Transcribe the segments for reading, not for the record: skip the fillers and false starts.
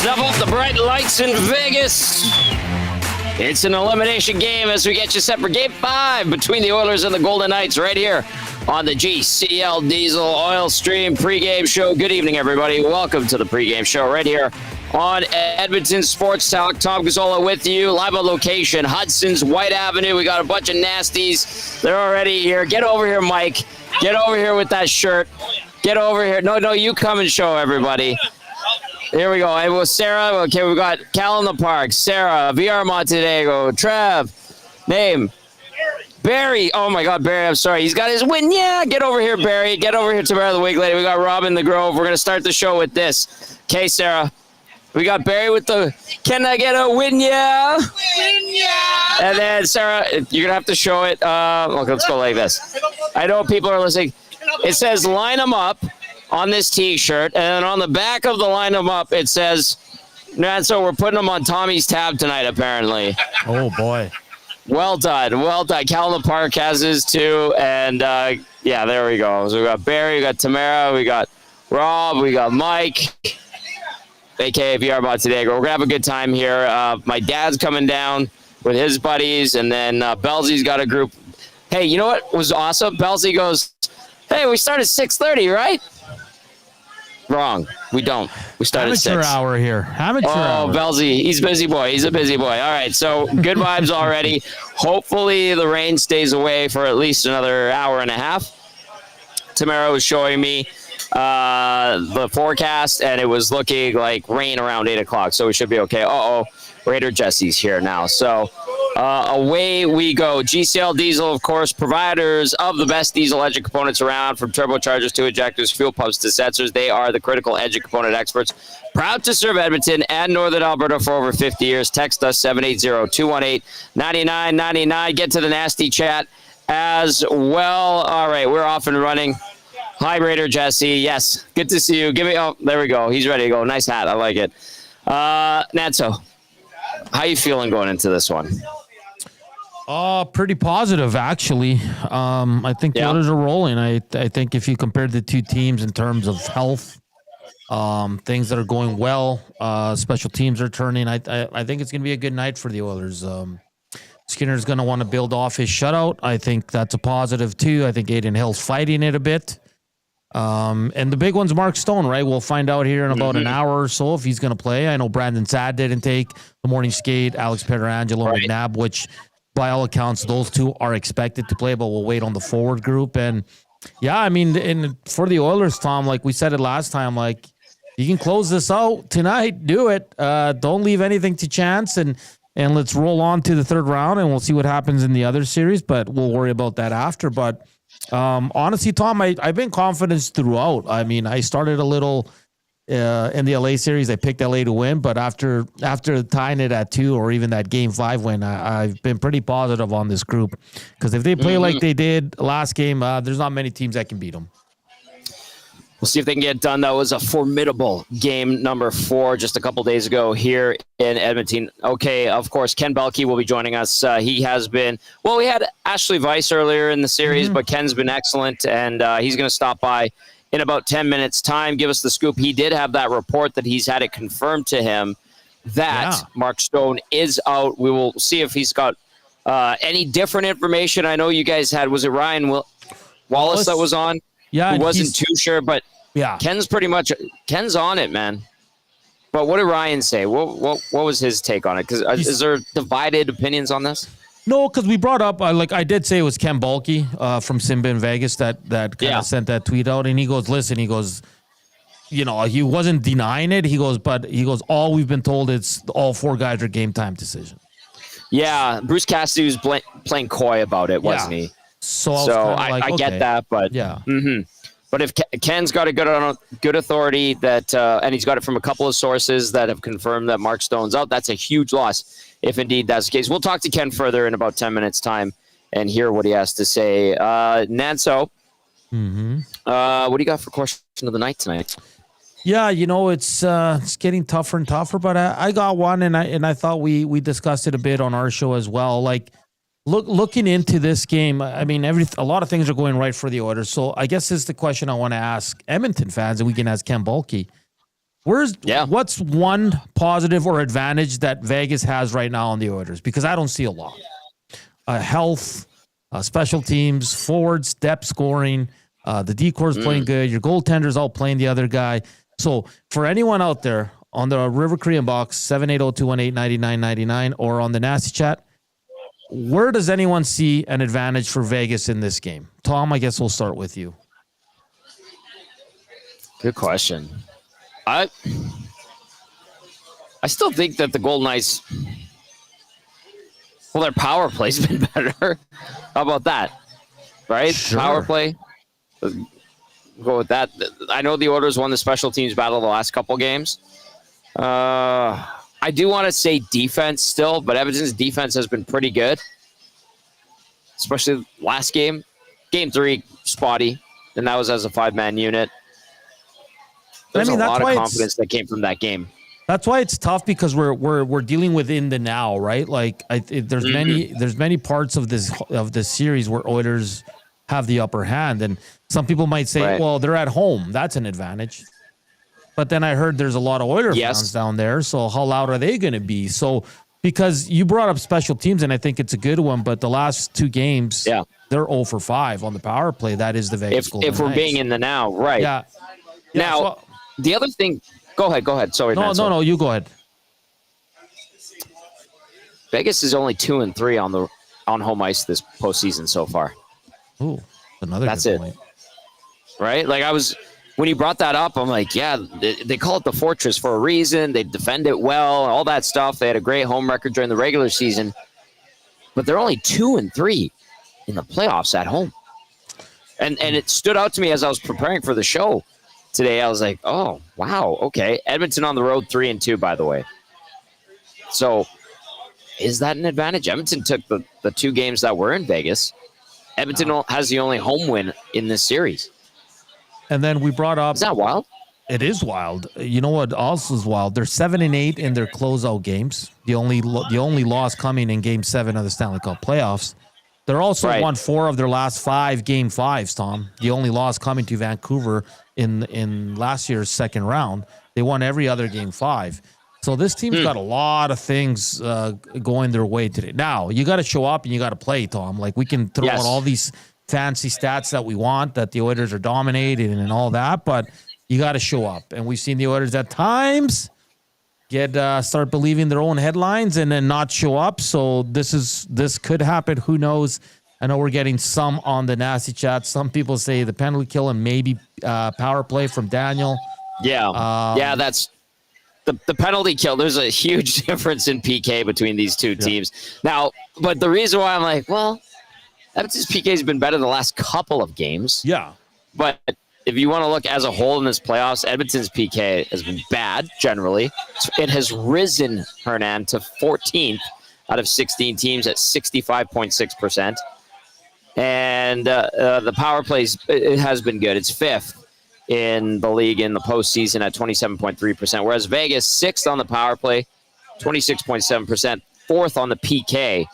Snuff up the bright lights in Vegas. It's an elimination game as we get you set for Game 5 between the Oilers and the Golden Knights right here on the GCL Diesel Oil Stream pregame show. Good evening, everybody. Welcome to the pregame show right here on Edmonton Sports Talk. Tom Gazzola with you, live on location, Hudsons, Whyte Avenue. We got a bunch of nasties. They're already here. Get over here, Mike. Get over here with that shirt. Get over here. No, you come and show everybody. Here we go. Hey, well, Sarah. Okay, we got Cal in the park. Sarah, VR Montenegro, Trev, name. Barry. Oh, my God, Barry. I'm sorry. He's got his win. Yeah, get over here, Barry. Get over here, Tamara the Wig Lady. We got Rob in the Grove. We're going to start the show with this. Okay, Sarah. We got Barry with the, can I get a win, yeah? Win, yeah. And then, Sarah, you're going to have to show it. Okay, let's go like this. I know people are listening. It says line them up on this T-shirt, and then on the back of the line them up, it says, and so we're putting them on Tommy's tab tonight, apparently. Oh, boy. Well done. Cal in the park has his, too, and, yeah, there we go. So we got Barry, we got Tamara, we got Rob, we got Mike, a.k.a. VR Montenegro. We're going to have a good time here. My dad's coming down with his buddies, and then Belzy's got a group. Hey, you know what was awesome? Belzy goes, hey, we start at 6:30, right? Wrong. We don't. We start at 6. Amateur hour here. Amateur hour. Oh, Belzy. He's a busy boy. He's a busy boy. All right. So good vibes already. Hopefully the rain stays away for at least another hour and a half. Tamara was showing me the forecast, and it was looking like rain around 8 o'clock. So we should be okay. Raider Jesse's here now. So away we go. GCL Diesel, of course, providers of the best diesel engine components around, from turbochargers to ejectors, fuel pumps to sensors. They are the critical engine component experts. Proud to serve Edmonton and Northern Alberta for over 50 years. Text us 780-218-9999. Get to the nasty chat as well. All right, we're off and running. Hi, Raider Jesse. Yes, good to see you. There we go. He's ready to go. Nice hat. I like it. Natso, how you feeling going into this one? Pretty positive, actually. I think the Oilers are rolling. I think if you compare the two teams in terms of health, things that are going well, special teams are turning. I think it's going to be a good night for the Oilers. Skinner's going to want to build off his shutout. I think that's a positive, too. I think Aiden Hill's fighting it a bit. And the big one's Mark Stone, right? We'll find out here in about an hour or so if he's going to play. I know Brandon Saad didn't take the morning skate, Alex Pietrangelo, McNabb, which by all accounts, those two are expected to play, but we'll wait on the forward group. And yeah, I mean, for the Oilers, Tom, like we said it last time, like you can close this out tonight, do it. Don't leave anything to chance, and let's roll on to the third round, and we'll see what happens in the other series, but we'll worry about that after. But honestly, Tom, I've been confident throughout. I mean, I started a little in the LA series. I picked LA to win, but after tying it at 2 or even that Game 5 win, I've been pretty positive on this group, because if they play like they did last game, there's not many teams that can beat them. We'll see if they can get it done. That was a formidable game number 4 just a couple days ago here in Edmonton. Okay, of course, Ken Belke will be joining us. He has been, well, we had Ashley Weiss earlier in the series, but Ken's been excellent, and he's going to stop by in about 10 minutes' time, give us the scoop. He did have that report that he's had it confirmed to him that Mark Stone is out. We will see if he's got any different information. I know you guys had, was it Ryan Wallace that was on? Yeah. Who wasn't too sure, but Ken's on it, man. But what did Ryan say? What was his take on it? Because is there divided opinions on this? No, because we brought up, I did say it was Ken Belke from Simba in Vegas that kind of sent that tweet out. And he goes, listen, he goes, he wasn't denying it. He goes, all we've been told is all 4 guys are game time decision. Yeah, Bruce Cassidy was playing coy about it, wasn't he? So I get that, but But if Ken's got a good authority that, and he's got it from a couple of sources that have confirmed that Mark Stone's out, that's a huge loss. If indeed that's the case, we'll talk to Ken further in about 10 minutes time and hear what he has to say. Nanso, what do you got for question of the night tonight? Yeah, it's getting tougher and tougher, but I got one, and I thought we discussed it a bit on our show as well. Like, looking into this game, I mean, a lot of things are going right for the Oilers. So I guess this is the question I want to ask Edmonton fans, and we can ask Ken Belke. What's one positive or advantage that Vegas has right now on the Oilers? Because I don't see a lot. Health, special teams, forwards, depth scoring, the D-corps playing good. Your goaltender's all playing the other guy. So for anyone out there on the River Korean box, 780-218-9999, or on the Nasty Chat, where does anyone see an advantage for Vegas in this game? Tom, I guess we'll start with you. Good question. I still think that the Golden Knights, well, their power play's been better. How about that? Right? Sure. Power play. Go with that. I know the Oilers won the special teams battle the last couple games. I do want to say defense still, but Edmonton's defense has been pretty good, especially last game. Game 3, spotty, and that was as a 5-man unit. There's a lot of confidence that came from that game. That's why it's tough, because we're dealing within the now, right? Like there's many parts of this series where Oilers have the upper hand, and some people might say, well, they're at home, that's an advantage. But then I heard there's a lot of Oilers fans down there, so how loud are they going to be? So because you brought up special teams, and I think it's a good one, but the last 2 games, they're 0 for 5 on the power play. That is the Vegas Golden Knights. If we're being in the now, right? Yeah. Now. The other thing, go ahead. Sorry, no, you go ahead. Vegas is only 2-3 on home ice this postseason so far. Ooh, another. That's good it, point. Right? Like when you brought that up, I'm like, yeah, they call it the Fortress for a reason. They defend it well, all that stuff. They had a great home record during the regular season, but they're only 2-3 in the playoffs at home, and it stood out to me as I was preparing for the show today. I was like, oh, wow, okay. Edmonton on the road, 3-2, by the way. So is that an advantage? Edmonton took the 2 games that were in Vegas. Edmonton has the only home win in this series. And then we brought up... Is that wild? It is wild. You know what also is wild? They're 7-8 in their closeout games. The only loss coming in Game 7 of the Stanley Cup playoffs. They're also won 4 of their last 5 Game 5s, Tom. The only loss coming to Vancouver in last year's second round. They won every other Game 5. So this team's got a lot of things going their way today. Now, you got to show up and you got to play, Tom. Like, we can throw out all these fancy stats that we want, that the Oilers are dominating and all that, but you got to show up. And we've seen the Oilers at times start believing their own headlines and then not show up. So this could happen. Who knows? I know we're getting some on the Nasty Chat. Some people say the penalty kill and maybe power play from Daniel. Yeah, that's the penalty kill. There's a huge difference in PK between these two teams. Now, but the reason why I'm like, well, Edmonton's PK has been better the last couple of games. Yeah. But if you want to look as a whole in this playoffs, Edmonton's PK has been bad generally. It has risen, Hernan, to 14th out of 16 teams at 65.6%. And the power plays, it has been good. It's 5th in the league in the postseason at 27.3%, whereas Vegas 6th on the power play, 26.7%, 4th on the PK,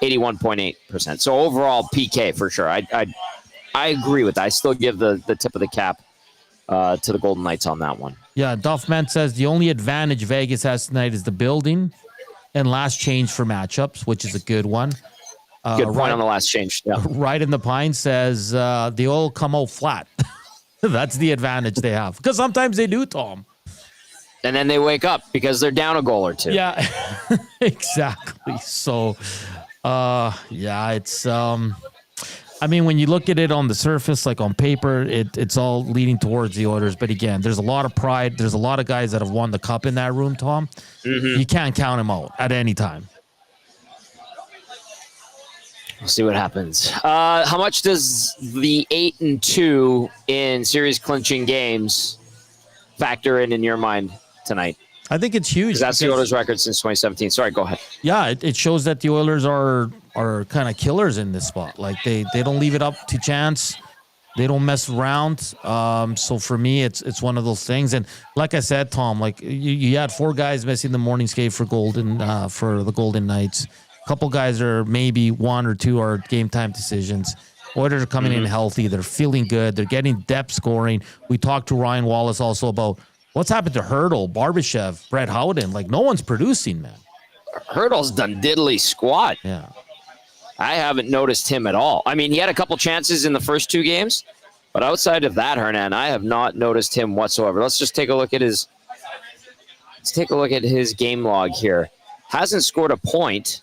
81.8%. So overall PK for sure. I agree with that. I still give the tip of the cap to the Golden Knights on that one. Yeah, Duffman says the only advantage Vegas has tonight is the building and last change for matchups, which is a good one. Good point on the last change. Yeah. Right in the Pine says the oil come out flat. That's the advantage they have. Because sometimes they do, Tom. And then they wake up because they're down a goal or two. Yeah, exactly. So, it's... I mean, when you look at it on the surface, like on paper, it's all leading towards the Oilers. But again, there's a lot of pride. There's a lot of guys that have won the cup in that room, Tom. Mm-hmm. You can't count them out at any time. We'll see what happens. How much does the 8-2 in series clinching games factor in your mind tonight? I think it's huge. That's the Oilers' record since 2017. Sorry, go ahead. Yeah, it shows that the Oilers are kind of killers in this spot. Like they don't leave it up to chance. They don't mess around. So for me, it's one of those things. And like I said, Tom, like you had 4 guys missing the morning skate for the Golden Knights. A couple guys are maybe 1 or 2 are game time decisions. Oilers are coming in healthy. They're feeling good. They're getting depth scoring. We talked to Ryan Wallace also about What's happened to Hurdle, Barbashev, Brett Howden? Like, no one's producing, man. Hurdle's done diddly squat. Yeah. I haven't noticed him at all. I mean, he had a couple chances in the first 2 games, but outside of that, Hernan, I have not noticed him whatsoever. Let's take a look at his game log here. Hasn't scored a point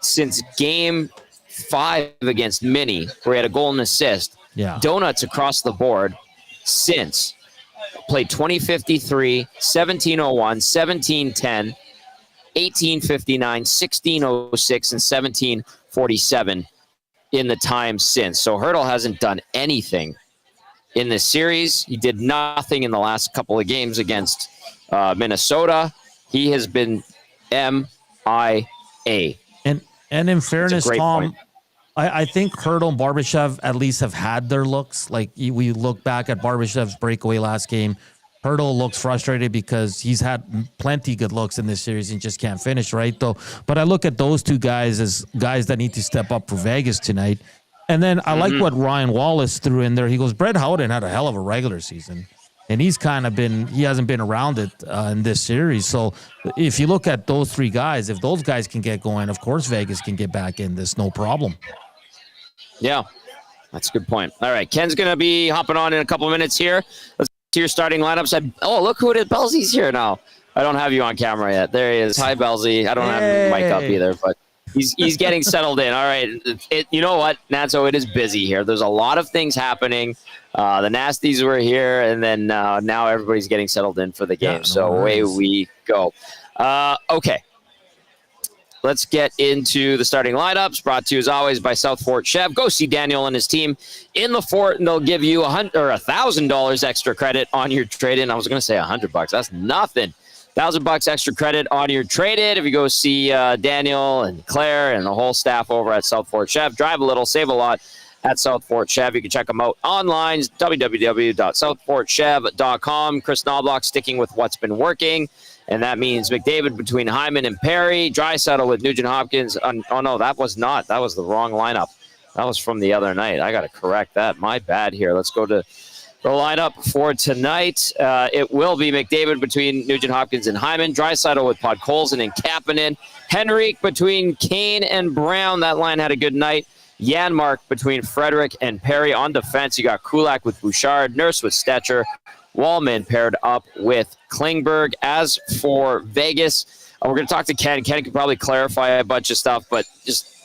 since game 5 against Mini, where he had a goal and assist. Yeah. Donuts across the board since. Played 2053, 1701, 1710, 1859, 1606, and 1747 in the time since. So Hurdle hasn't done anything in this series. He did nothing in the last couple of games against Minnesota. He has been MIA. And in fairness, Tom, point. I think Hurdle and Barbashev at least have had their looks. Like, we look back at Barbashev's breakaway last game. Hurdle looks frustrated because he's had plenty good looks in this series and just can't finish, right? Though, but I look at those two guys as guys that need to step up for Vegas tonight. And then I like what Ryan Wallace threw in there. He goes, Brett Howden had a hell of a regular season, and he hasn't been around it in this series. So if you look at those 3 guys, if those guys can get going, of course Vegas can get back in this, no problem. Yeah, that's a good point. All right, Ken's going to be hopping on in a couple minutes here. Let's to your starting lineups. Oh, look who it is. Belzy's here now. I don't have you on camera yet. There he is. Hi, Belzy. I don't have the mic up either, but he's getting settled in. All right. You know what, Natso? It is busy here. There's a lot of things happening. The Nasties were here, and then now everybody's getting settled in for the game. Yeah, so away we go. Okay. Let's get into the starting lineups, brought to you as always by South Fort Chev. Go see Daniel and his team in the fort, and they'll give you $1,000 extra credit on your trade-in. I was going to say $100. That's nothing. $1,000 extra credit on your trade-in if you go see Daniel and Claire and the whole staff over at South Fort Chev. Drive a little, save a lot at South Fort Chev. You can check them out online, www.southfortchev.com. Chris Knobloch sticking with what's been working. And that means McDavid between Hyman and Perry, Draisaitl with Nugent Hopkins. Oh, no, that was not. That was the wrong lineup. That was from the other night. I got to correct that. My bad here. Let's go to the lineup for tonight. It will be McDavid between Nugent Hopkins and Hyman, Draisaitl with Podkolzin and Kapanen, Henrique between Kane and Brown. That line had a good night. Janmark between Frederick and Perry. On defense, you got Kulak with Bouchard, Nurse with Stetcher, Wallman paired up with Klingberg. As for Vegas, we're going to talk to Ken. Ken can probably clarify a bunch of stuff, but just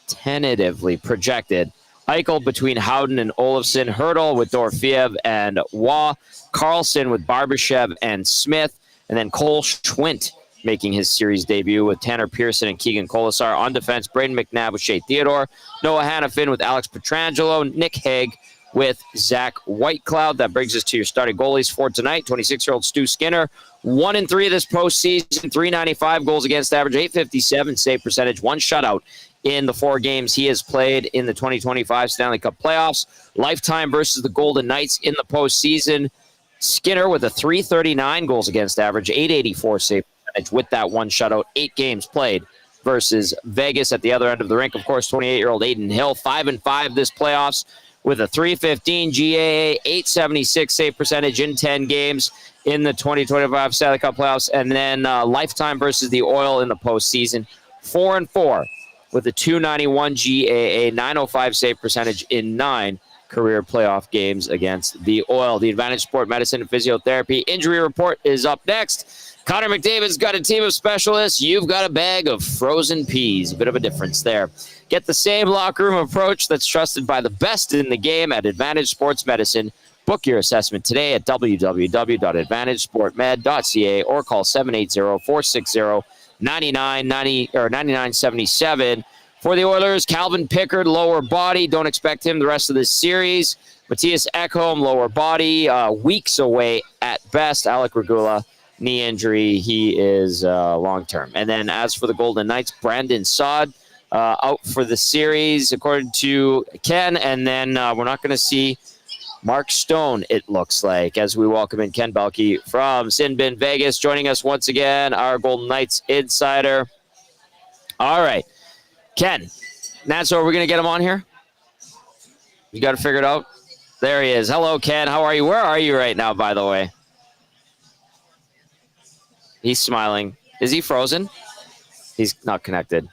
tentatively projected. Eichel between Howden and Olofsson, Hurdle with Dorofeev and Waugh, Carlson with Barbashev and Smith, and then Cole Schwint making his series debut with Tanner Pearson and Keegan Colasar. On defense, Braden McNabb with Shea Theodore, Noah Hannafin with Alex Pietrangelo, Nick Hague with Zach Whitecloud. That brings us to your starting goalies for tonight. 26-year-old Stu Skinner, 1-3 this postseason, .395 goals against average, .857 save percentage, 1 shutout in the 4 games he has played in the 2025 Stanley Cup playoffs. Lifetime versus the Golden Knights in the postseason. Skinner with a .339 goals against average, .884 save percentage with that 1 shutout, 8 games played versus Vegas. At the other end of the rink, of course, 28-year-old Aiden Hill, 5-5 this playoffs, with a .315 GAA, .876 save percentage in 10 games in the 2025 Stanley Cup playoffs. And then lifetime versus the Oil in the postseason, 4-4 with a .291 GAA, .905 save percentage in 9 career playoff games against the Oil. The Advantage Sport Medicine and Physiotherapy injury report is up next. Connor McDavid's got a team of specialists. You've got a bag of frozen peas. A bit of a difference there. Get the same locker room approach that's trusted by the best in the game at Advantage Sports Medicine. Book your assessment today at www.advantagesportmed.ca or call 780-460-9977. For the Oilers, Calvin Pickard, lower body. Don't expect him the rest of this series. Matthias Ekholm, lower body. Weeks away at best. Alec Regula, knee injury. He is long-term. And then as for the Golden Knights, Brandon Saad out for the series, according to Ken. And then we're not going to see Mark Stone, it looks like, as we welcome in Ken Belke from Sin Bin Vegas, joining us once again, our Golden Knights insider. All right. Ken, Natso, are we going to get him on here? You got to figure it out? There he is. Hello, Ken. How are you? Where are you right now, by the way? He's smiling. Is he frozen? He's not connected.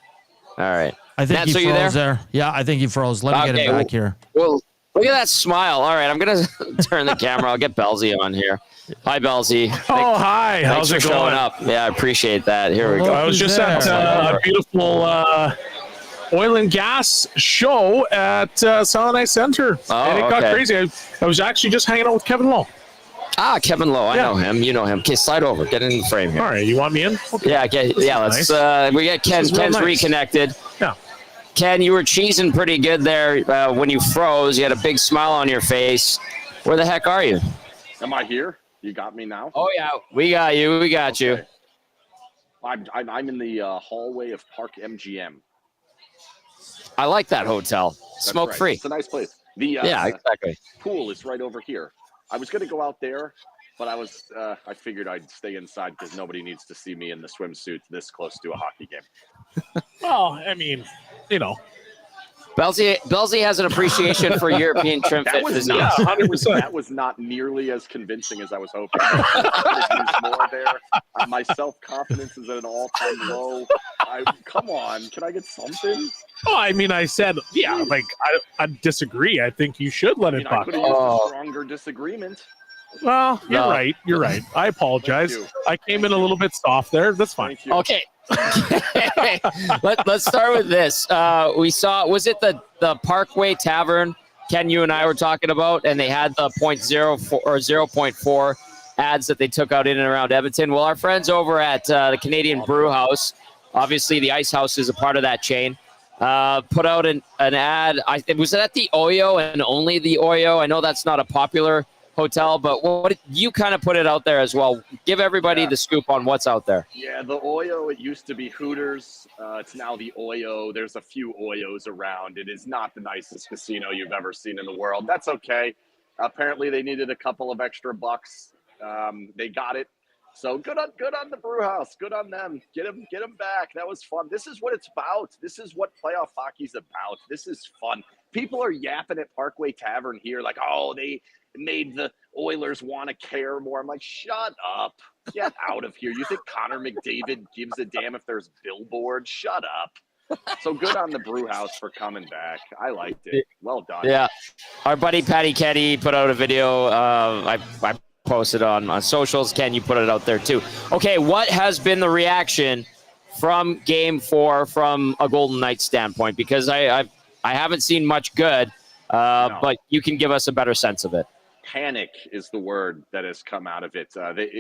All right. I think Nats, he are you froze there? there. Yeah, I think he froze. Let me get him back here. Well, look at that smile. All right, I'm going to turn the camera. I'll get Belzy on here. Hi, Belzy. Hi. How's Thanks it for going? showing up. Yeah, I appreciate that. Here we go. I was just at a beautiful oil and gas show at Salinite Center. And it got crazy. I was actually just hanging out with Kevin Lowe. Ah, Kevin Lowe. I know him. You know him. Okay, slide over. Get in the frame here. All right. You want me in? Okay. Yeah, let's. Nice. We get Ken. Ken's nice. Reconnected. Yeah. Ken, you were cheesing pretty good there when you froze. You had a big smile on your face. Where the heck are you? Am I here? You got me now? Oh, yeah. We got you. We got you. I'm in the hallway of Park MGM. I like that hotel. Smoke free. It's a nice place. Yeah, exactly. Pool is right over here. I was going to go out there, but I figured I'd stay inside because nobody needs to see me in the swimsuit this close to a hockey game. Well, I mean, you know. Belzy has an appreciation for European trim fit physique. 100%. That was not nearly as convincing as I was hoping. I could use more there. My self-confidence is at an all-time low. Come on, can I get something? Oh, I mean, I said, I disagree. I think you should let it I buck. could have used a stronger disagreement. Well, you're right. You're right. I apologize. I came in a little bit soft there. That's fine. Okay. Let's start with this. We saw, was it the Parkway Tavern, Ken, you and I were talking about, and they had the 0.04 or 0.4 ads that they took out in and around Edmonton. Well, our friends over at the Canadian Brew House, obviously the Ice House is a part of that chain, put out an ad. Was it at the Oyo and only the Oyo? I know that's not a popular hotel, but what you kind of put it out there as well. Give everybody the scoop on what's out there. Yeah, the Oyo, it used to be Hooters. It's now the Oyo. There's a few Oyos around. It is not the nicest casino you've ever seen in the world. That's okay. Apparently they needed a couple of extra bucks. They got it. So good on the Brew House. Good on them. Get them back. That was fun. This is what it's about. This is what playoff hockey's about. This is fun. People are yapping at Parkway Tavern here like, oh, they made the Oilers want to care more. I'm like, shut up. Get out of here. You think Connor McDavid gives a damn if there's billboards? Shut up. So good on the Brew House for coming back. I liked it. Well done. Yeah. Our buddy Patty Ketty put out a video. I posted on socials. Ken, you put it out there too. Okay, what has been the reaction from Game 4 from a Golden Knights standpoint? Because I haven't seen much good, but you can give us a better sense of it. Panic is the word that has come out of it.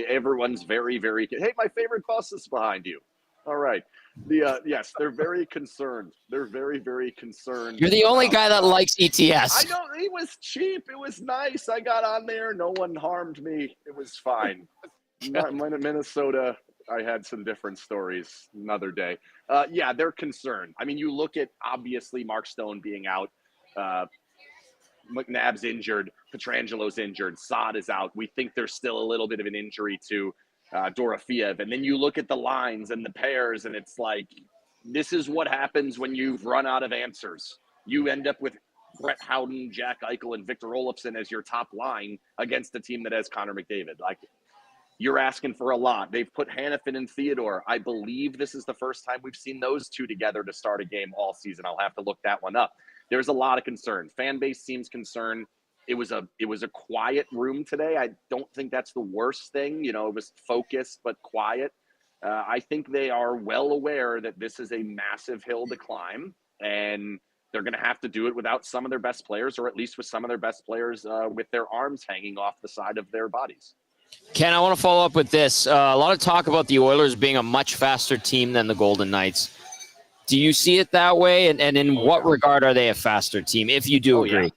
Everyone's very, very. Hey, my favorite bus is behind you. All right. Yes, they're very concerned. They're very, very concerned. You're the only guy that likes ETS. I know. It was cheap. It was nice. I got on there. No one harmed me. It was fine. Minnesota, I had some different stories another day. Yeah, they're concerned. I mean, you look at, obviously, Mark Stone being out. McNabb's injured. Petrangelo's injured. Saad is out. We think there's still a little bit of an injury to Dorofeev. And then you look at the lines and the pairs, and it's like, this is what happens when you've run out of answers. You end up with Brett Howden, Jack Eichel, and Victor Olofsson as your top line against a team that has Connor McDavid. Like, you're asking for a lot. They've put Hanifin and Theodore. I believe this is the first time we've seen those two together to start a game all season. I'll have to look that one up. There's a lot of concern. Fan base seems concerned. It was a quiet room today. I don't think that's the worst thing. You know, it was focused but quiet. I think they are well aware that this is a massive hill to climb, and they're going to have to do it without some of their best players, or at least with some of their best players with their arms hanging off the side of their bodies. Ken, I want to follow up with this. A lot of talk about the Oilers being a much faster team than the Golden Knights. Do you see it that way? And in what regard are they a faster team, if you do agree?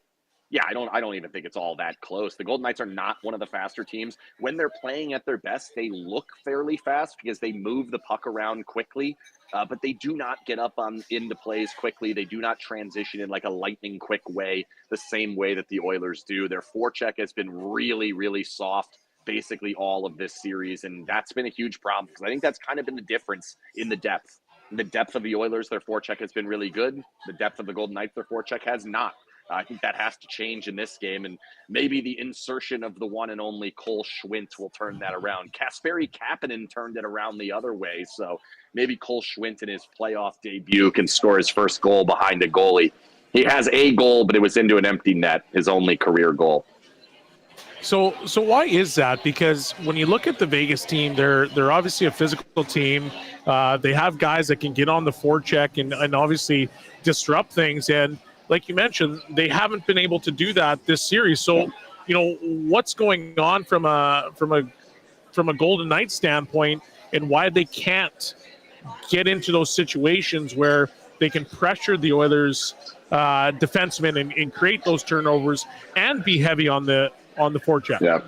Yeah, I don't even think it's all that close. The Golden Knights are not one of the faster teams. When they're playing at their best, they look fairly fast because they move the puck around quickly, but they do not get up into plays quickly. They do not transition in like a lightning quick way, the same way that the Oilers do. Their forecheck has been really, really soft basically all of this series, and that's been a huge problem because I think that's kind of been the difference in the depth. In the depth of the Oilers, their forecheck has been really good. The depth of the Golden Knights, their forecheck has not. I think that has to change in this game, and maybe the insertion of the one and only Cole Schwindt will turn that around. Kasperi Kapanen turned it around the other way, so maybe Cole Schwindt in his playoff debut can score his first goal behind a goalie. He has a goal, but it was into an empty net, his only career goal. So why is that? Because when you look at the Vegas team, they're obviously a physical team. They have guys that can get on the forecheck and obviously disrupt things. And like you mentioned, they haven't been able to do that this series. So, what's going on from a Golden Knights standpoint, and why they can't get into those situations where they can pressure the Oilers defensemen and create those turnovers and be heavy on the forecheck. Yeah.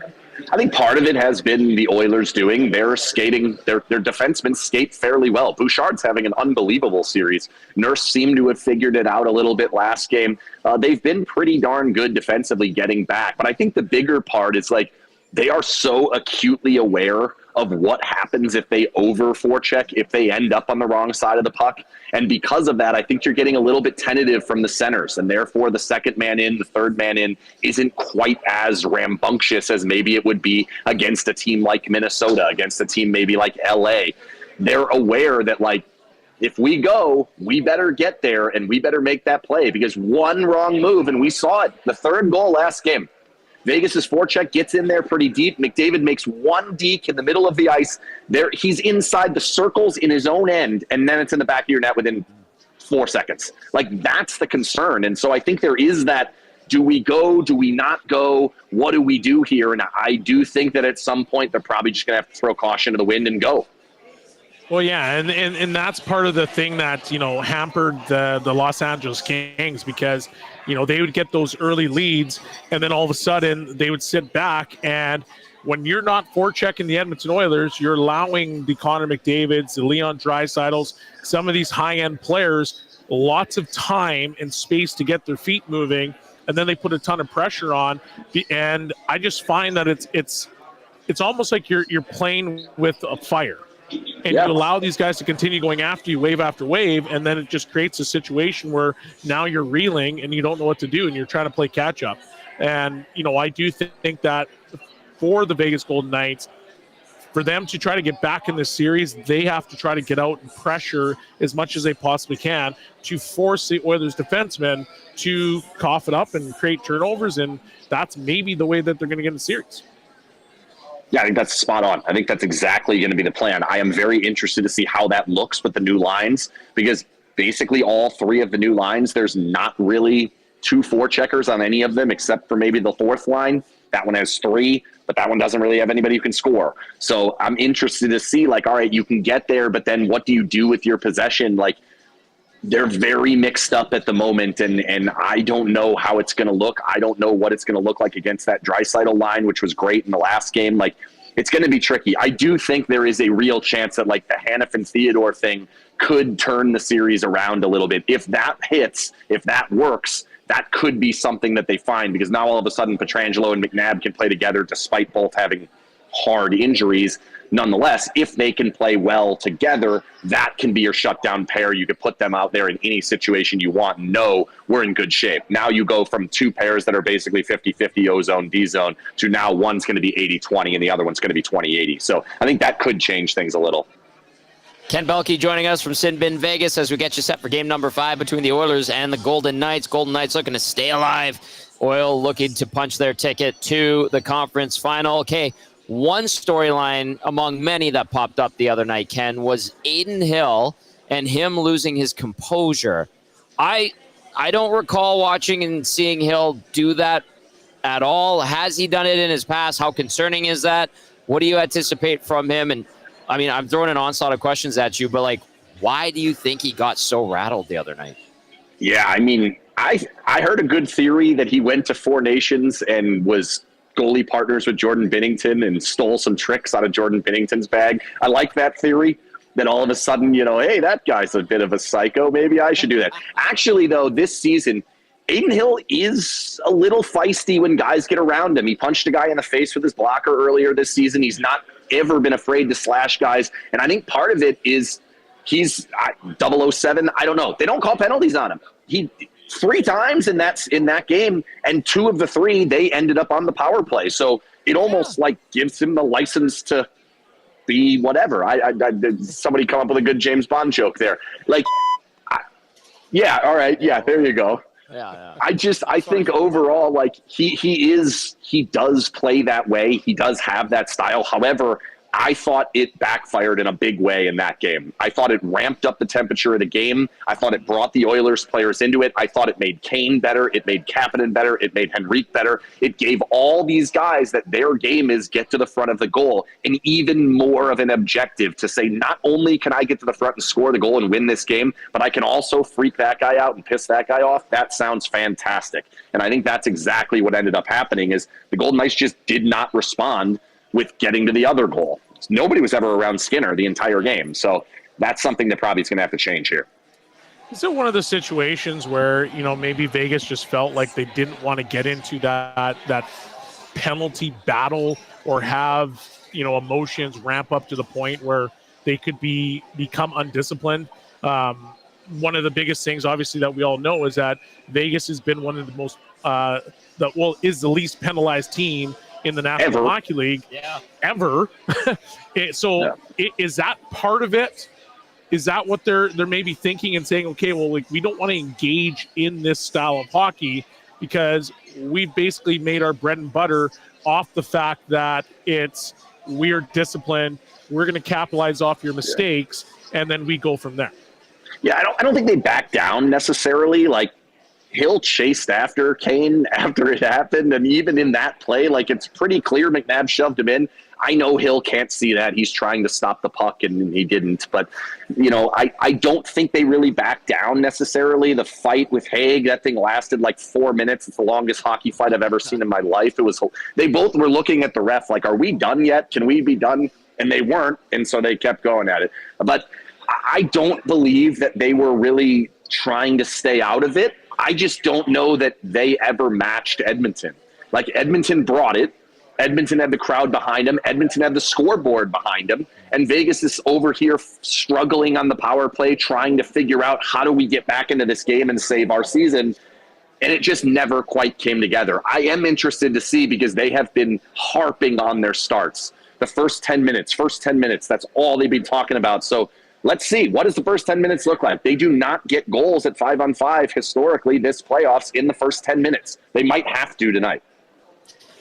I think part of it has been the Oilers doing their skating. Their defensemen skate fairly well. Bouchard's having an unbelievable series. Nurse seemed to have figured it out a little bit last game. They've been pretty darn good defensively getting back. But I think the bigger part is they are so acutely aware of what happens if they over forecheck, if they end up on the wrong side of the puck. And because of that, I think you're getting a little bit tentative from the centers, and therefore the second man in, the third man in isn't quite as rambunctious as maybe it would be against a team like Minnesota, against a team maybe like LA. They're aware that if we go, we better get there and we better make that play, because one wrong move, and we saw it, the third goal last game, Vegas's forecheck gets in there pretty deep. McDavid makes one deke in the middle of the ice. There, he's inside the circles in his own end, and then it's in the back of your net within 4 seconds. That's the concern. And so I think there is that, do we go, do we not go, what do we do here? And I do think that at some point they're probably just going to have to throw caution to the wind and go. Well, yeah, and that's part of the thing that, hampered the Los Angeles Kings, because, they would get those early leads, and then all of a sudden they would sit back. And when you're not forechecking the Edmonton Oilers, you're allowing the Connor McDavids, the Leon Draisaitl's, some of these high-end players, lots of time and space to get their feet moving, and then they put a ton of pressure on. And I just find that it's almost like you're playing with a fire. And you allow these guys to continue going after you wave after wave, and then it just creates a situation where now you're reeling and you don't know what to do, and you're trying to play catch up. And, I do think that for the Vegas Golden Knights, for them to try to get back in this series, they have to try to get out and pressure as much as they possibly can to force the Oilers defensemen to cough it up and create turnovers, and that's maybe the way that they're going to get in the series. Yeah, I think that's spot on. I think that's exactly going to be the plan. I am very interested to see how that looks with the new lines, because basically all three of the new lines, there's not really two forecheckers on any of them except for maybe the fourth line. That one has three, but that one doesn't really have anybody who can score. So I'm interested to see, all right, you can get there, but then what do you do with your possession? They're very mixed up at the moment, and I don't know how it's going to look. I don't know what it's going to look like against that Draisaitl line, which was great in the last game. It's going to be tricky. I do think there is a real chance that, the Hanifin-Theodore thing could turn the series around a little bit. If that hits, if that works, that could be something that they find, because now all of a sudden Pietrangelo and McNabb can play together despite both having hard injuries. Nonetheless, if they can play well together, that can be your shutdown pair. You could put them out there in any situation you want. No, we're in good shape. Now you go from two pairs that are basically 50-50 O-zone, D-zone, to now one's going to be 80-20 and the other one's going to be 20-80. So I think that could change things a little. Ken Belke joining us from Sin Bin Vegas as we get you set for game number 5 between the Oilers and the Golden Knights. Golden Knights looking to stay alive. Oil looking to punch their ticket to the conference final. Okay. One storyline among many that popped up the other night, Ken, was Adin Hill and him losing his composure. I don't recall watching and seeing Hill do that at all. Has he done it in his past? How concerning is that? What do you anticipate from him? And I mean, I'm throwing an onslaught of questions at you, but why do you think he got so rattled the other night? Yeah, I mean, I heard a good theory that he went to Four Nations and was goalie partners with Jordan Binnington and stole some tricks out of Jordan Binnington's bag. I like that theory, that all of a sudden, hey, that guy's a bit of a psycho. Maybe I should do that. Actually, though, this season, Adin Hill is a little feisty when guys get around him. He punched a guy in the face with his blocker earlier this season. He's not ever been afraid to slash guys. And I think part of it is he's 007. I don't know. They don't call penalties on him. 3 times in that game, and 2 of the 3 they ended up on the power play. So it almost like gives him the license to be whatever. Somebody come up with a good James Bond joke there. Like, yeah, all right, yeah, there you go. Yeah. I think overall, like he does play that way. He does have that style. However, I thought it backfired in a big way in that game. I thought it ramped up the temperature of the game. I thought it brought the Oilers players into it. I thought it made Kane better. It made Kapanen better. It made Henrique better. It gave all these guys that their game is get to the front of the goal and even more of an objective to say, not only can I get to the front and score the goal and win this game, but I can also freak that guy out and piss that guy off. That sounds fantastic. And I think that's exactly what ended up happening is the Golden Knights just did not respond with getting to the other goal. Nobody was ever around Skinner the entire game. So that's something that probably is going to have to change here. Is it one of the situations where, maybe Vegas just felt like they didn't want to get into that penalty battle or have, emotions ramp up to the point where they could become undisciplined? One of the biggest things, obviously, that we all know is that Vegas has been one of the most, is the least penalized team in the National Hockey League ever. Is that part of it? Is that what they're maybe thinking and saying, okay, well, like, we don't want to engage in this style of hockey because we've basically made our bread and butter off the fact that we're disciplined, we're going to capitalize off your mistakes, and then we go from there. Yeah, I don't think they back down necessarily. Like, Hill chased after Kane after it happened, and even in that play, like, it's pretty clear McNabb shoved him in. I know Hill can't see that. He's trying to stop the puck, and he didn't. But, I don't think they really back down necessarily. The fight with Haig, that thing lasted like 4 minutes. It's the longest hockey fight I've ever seen in my life. They both were looking at the ref like, are we done yet? Can we be done? And they weren't, and so they kept going at it. But I don't believe that they were really trying to stay out of it. I just don't know that they ever matched Edmonton. Like, Edmonton brought it. Edmonton had the crowd behind him. Edmonton had the scoreboard behind him. And Vegas is over here struggling on the power play, trying to figure out how do we get back into this game and save our season. And it just never quite came together. I am interested to see because they have been harping on their starts. The first 10 minutes, that's all they've been talking about. So let's see. What does the first 10 minutes look like? They do not get goals at 5-on-5 historically this playoffs in the first 10 minutes. They might have to tonight.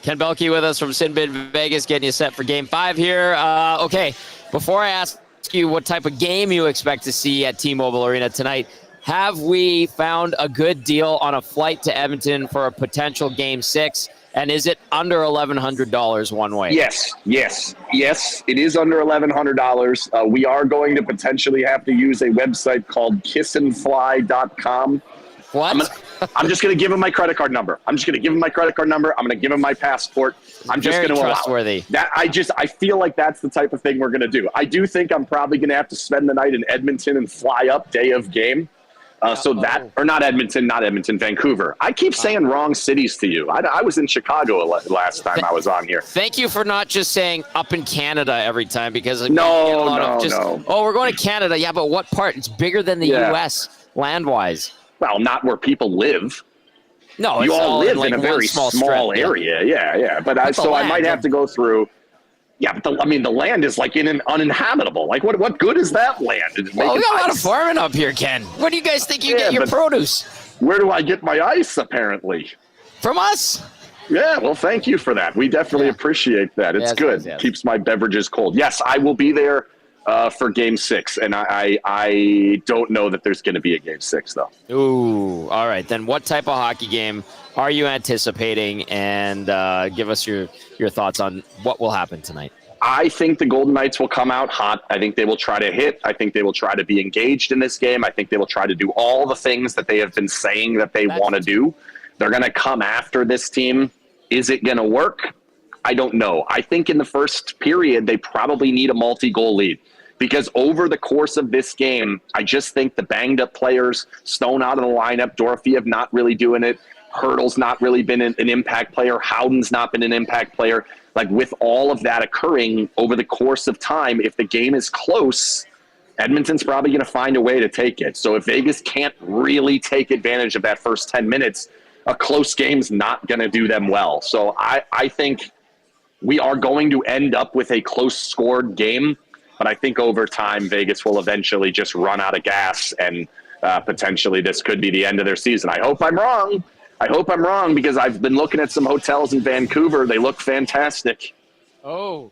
Ken Belkey with us from Sinbin Vegas, getting you set for Game 5 here. Okay, before I ask you what type of game you expect to see at T-Mobile Arena tonight, have we found a good deal on a flight to Edmonton for a potential Game 6? And is it under $1,100 one way? Yes, it is under $1,100. We are going to potentially have to use a website called kissandfly.com. What? I'm just going to give him my credit card number. I'm going to give him my passport. I'm just going to trustworthy. That. I feel like that's the type of thing we're going to do. I do think I'm probably going to have to spend the night in Edmonton and fly up day of game. Not Edmonton, Vancouver. I keep saying wrong cities to you. I was in Chicago last time I was on here. Thank you for not just saying up in Canada every time because no. Oh, we're going to Canada. Yeah, but what part? It's bigger than the U.S. land-wise. Well, not where people live. No, you all live in a very small area. Yeah. But I might have to go through. Yeah, but the land is like uninhabitable. Like, what good is that land? Well, we got a lot of farming up here, Ken. Where do you guys think you get your produce? Where do I get my ice, apparently? From us. Yeah, well, thank you for that. We definitely appreciate that. It's good. Yes. Keeps my beverages cold. Yes, I will be there for Game 6, and I don't know that there's going to be a Game 6, though. Ooh, all right. Then what type of hockey game are you anticipating? And give us your thoughts on what will happen tonight. I think the Golden Knights will come out hot. I think they will try to hit. I think they will try to be engaged in this game. I think they will try to do all the things that they have been saying that they want to do. They're going to come after this team. Is it going to work? I don't know. I think in the first period, they probably need a multi-goal lead. Because over the course of this game, I just think the banged-up players, Stone out of the lineup, Dorofeev not really doing it, Hurdle's not really been an impact player, Howden's not been an impact player. Like, with all of that occurring over the course of time, if the game is close Edmonton's probably going to find a way to take it. So if Vegas can't really take advantage of that first 10 minutes, a close game's not going to do them well. So I think we are going to end up with a close scored game, but I think over time Vegas will eventually just run out of gas, and potentially this could be the end of their season. I hope I'm wrong. Because I've been looking at some hotels in Vancouver. They look fantastic. Oh.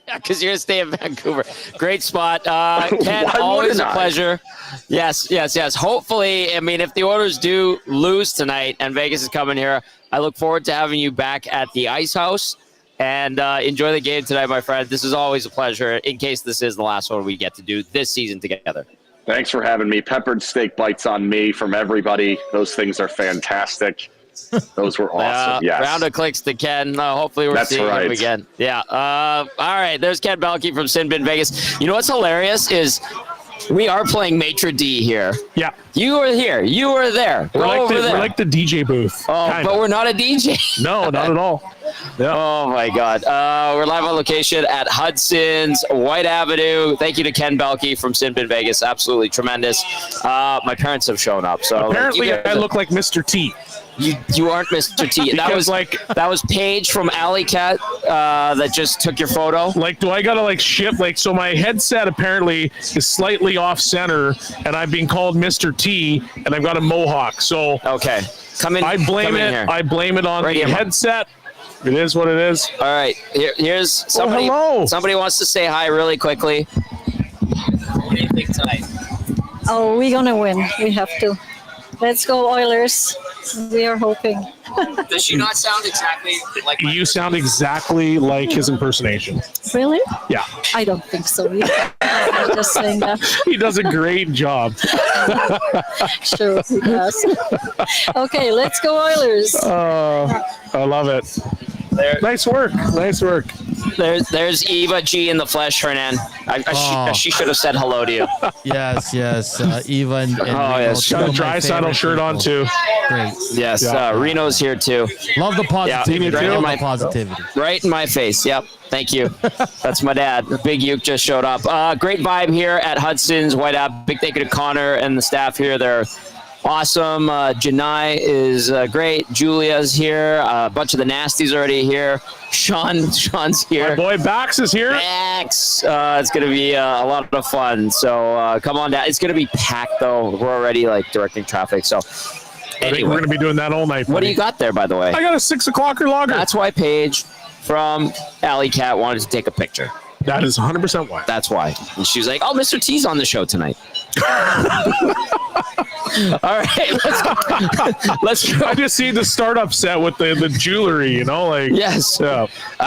Yeah, because you're going to stay in Vancouver. Great spot. Ken, always a pleasure. Yes. Hopefully, I mean, if the Oilers do lose tonight and Vegas is coming here, I look forward to having you back at the Ice House. And enjoy the game tonight, my friend. This is always a pleasure, in case this is the last one we get to do this season together. Thanks for having me. Peppered steak bites on me from everybody. Those things are fantastic. Those were awesome. Yes. Round of clicks to Ken. Hopefully we're seeing him again. Yeah. All right. There's Ken Belkey from Sinbin Vegas. You know what's hilarious is we are playing Maitre D here. Yeah. You were here. You were there. We're like the DJ booth. Oh, kinda. But we're not a DJ. No, not at all. Yeah. Oh, my God. We're live on location at Hudsons, Whyte Avenue. Thank you to Ken Belkey from Sinbin Vegas. Absolutely tremendous. My parents have shown up. So apparently I look like Mr. T. You aren't Mr. T. That was Paige from Alley Cat that just took your photo. Like, do I gotta ship? So my headset apparently is slightly off center, and I'm being called Mr. T, and I've got a mohawk. So okay, come in. I blame it on the headset. It is what it is. All right, here's somebody. Hello. Somebody wants to say hi really quickly. What do you think tonight? Oh, we're gonna win. We have to. Let's go, Oilers. We are hoping. Does she not sound exactly like you sound exactly like his impersonation? Really? Yeah. I don't think so. I'm just saying that. He does a great job. Sure, he does. Okay, let's go, Oilers. I love it. Nice work. There's Eva G in the flesh, Hernan. She should have said hello to you. Yes. Eva and yes. Got a dry saddle shirt on too. Great. Yes, Reno's here too. Love the positivity. Yeah, Love the positivity. Right in my face. Yep. Thank you. That's my dad. Big Uke just showed up. Great vibe here at Hudson's Whyte Ave. Big thank you to Connor and the staff here. They're awesome. Janai is great. Julia's here. A bunch of the Nasties already here. Sean's here. My boy Bax is here. Bax. It's going to be a lot of fun. So come on down. It's going to be packed, though. We're already directing traffic. So anyway, I think we're going to be doing that all night. What do you got there, by the way? I got a 6 o'clocker logger. That's why Paige from Alley Cat wanted to take a picture. That is 100% why. That's why. And she was like, oh, Mr. T's on the show tonight. All right, let's go. I just see the startup set with the jewelry, yes.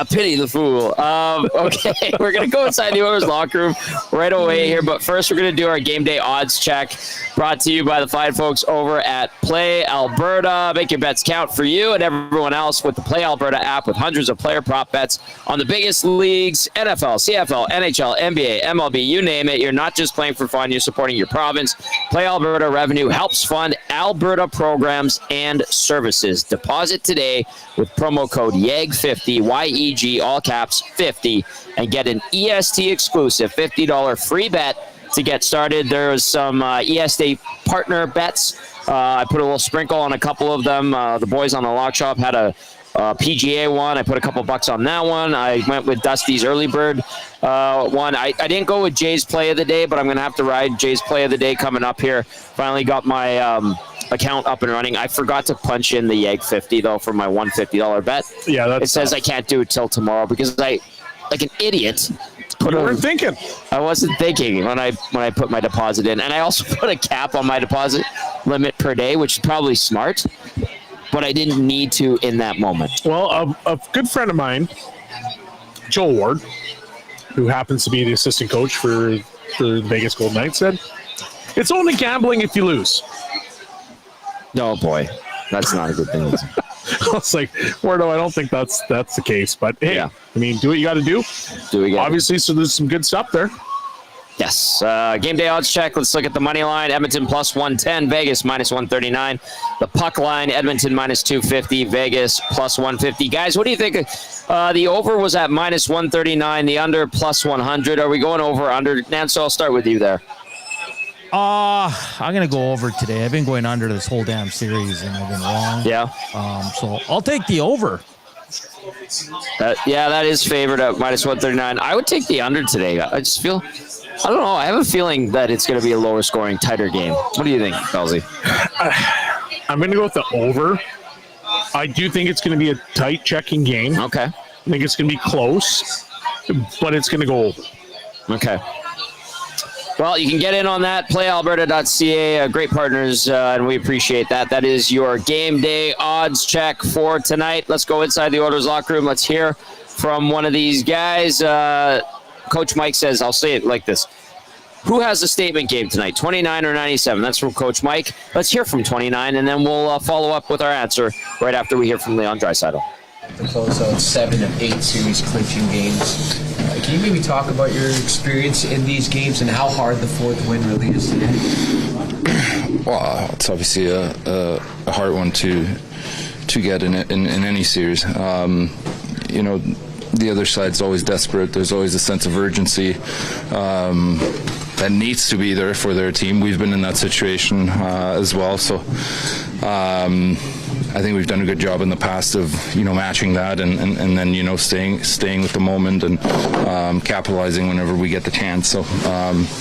Pity the fool. Okay, we're gonna go inside the Oilers locker room right away here, but first we're gonna do our game day odds check, brought to you by the fine folks over at Play Alberta. Make your bets count for you and everyone else with the Play Alberta app, with hundreds of player prop bets on the biggest leagues: NFL, CFL, NHL, NBA, MLB, you name it. You're not just playing for fun; you're supporting your province. Play Alberta revenue helps fund Alberta programs and services. Deposit today with promo code YEG50, YEG, all caps 50, and get an EST exclusive $50 free bet to get started. There's some EST partner bets. I put a little sprinkle on a couple of them. The boys on the Lock Shop had a PGA one. I put a couple bucks on that one. I went with Dusty's early bird one. I didn't go with Jay's play of the day, but I'm going to have to ride Jay's play of the day coming up here. Finally got my account up and running. I forgot to punch in the YEG 50 though for my $150 bet. Yeah, it says I can't do it till tomorrow because I, like an idiot, weren't thinking. I wasn't thinking when I put my deposit in, and I also put a cap on my deposit limit per day, which is probably smart. But I didn't need to in that moment. Well, a good friend of mine, Joel Ward, who happens to be the assistant coach for the Vegas Golden Knights, said, it's only gambling if you lose. Oh, boy. That's not a good thing. I was like, Wardo, I don't think that's the case. But, hey, yeah. I mean, do what you got to do. Obviously, so there's some good stuff there. Yes. Game day odds check. Let's look at the money line. Edmonton plus 110, Vegas minus 139. The puck line, Edmonton minus 250, Vegas plus 150. Guys, what do you think? The over was at minus 139, the under plus 100. Are we going over or under? Nance, I'll start with you there. I'm going to go over today. I've been going under this whole damn series, and I've been wrong. Yeah. So I'll take the over. Yeah, that is favored at minus 139. I would take the under today. I just feel... I don't know. I have a feeling that it's going to be a lower scoring, tighter game. What do you think, Kelsey? I'm going to go with the over. I do think it's going to be a tight checking game. Okay. I think it's going to be close, but it's going to go over. Okay. Well, you can get in on that. PlayAlberta.ca, great partners, and we appreciate that. That is your game day odds check for tonight. Let's go inside the Oilers locker room. Let's hear from one of these guys. Coach Mike says, I'll say it like this. Who has a statement game tonight, 29 or 97? That's from Coach Mike. Let's hear from 29, and then we'll follow up with our answer right after we hear from Leon Draisaitl. Close out 7 of 8 series clinching games. Can you maybe talk about your experience in these games and how hard the fourth win really is today? Well, it's obviously a hard one to get in any series. The other side's always desperate. There's always a sense of urgency that needs to be there for their team. We've been in that situation as well. So I think we've done a good job in the past of matching that and then staying with the moment and capitalizing whenever we get the chance. So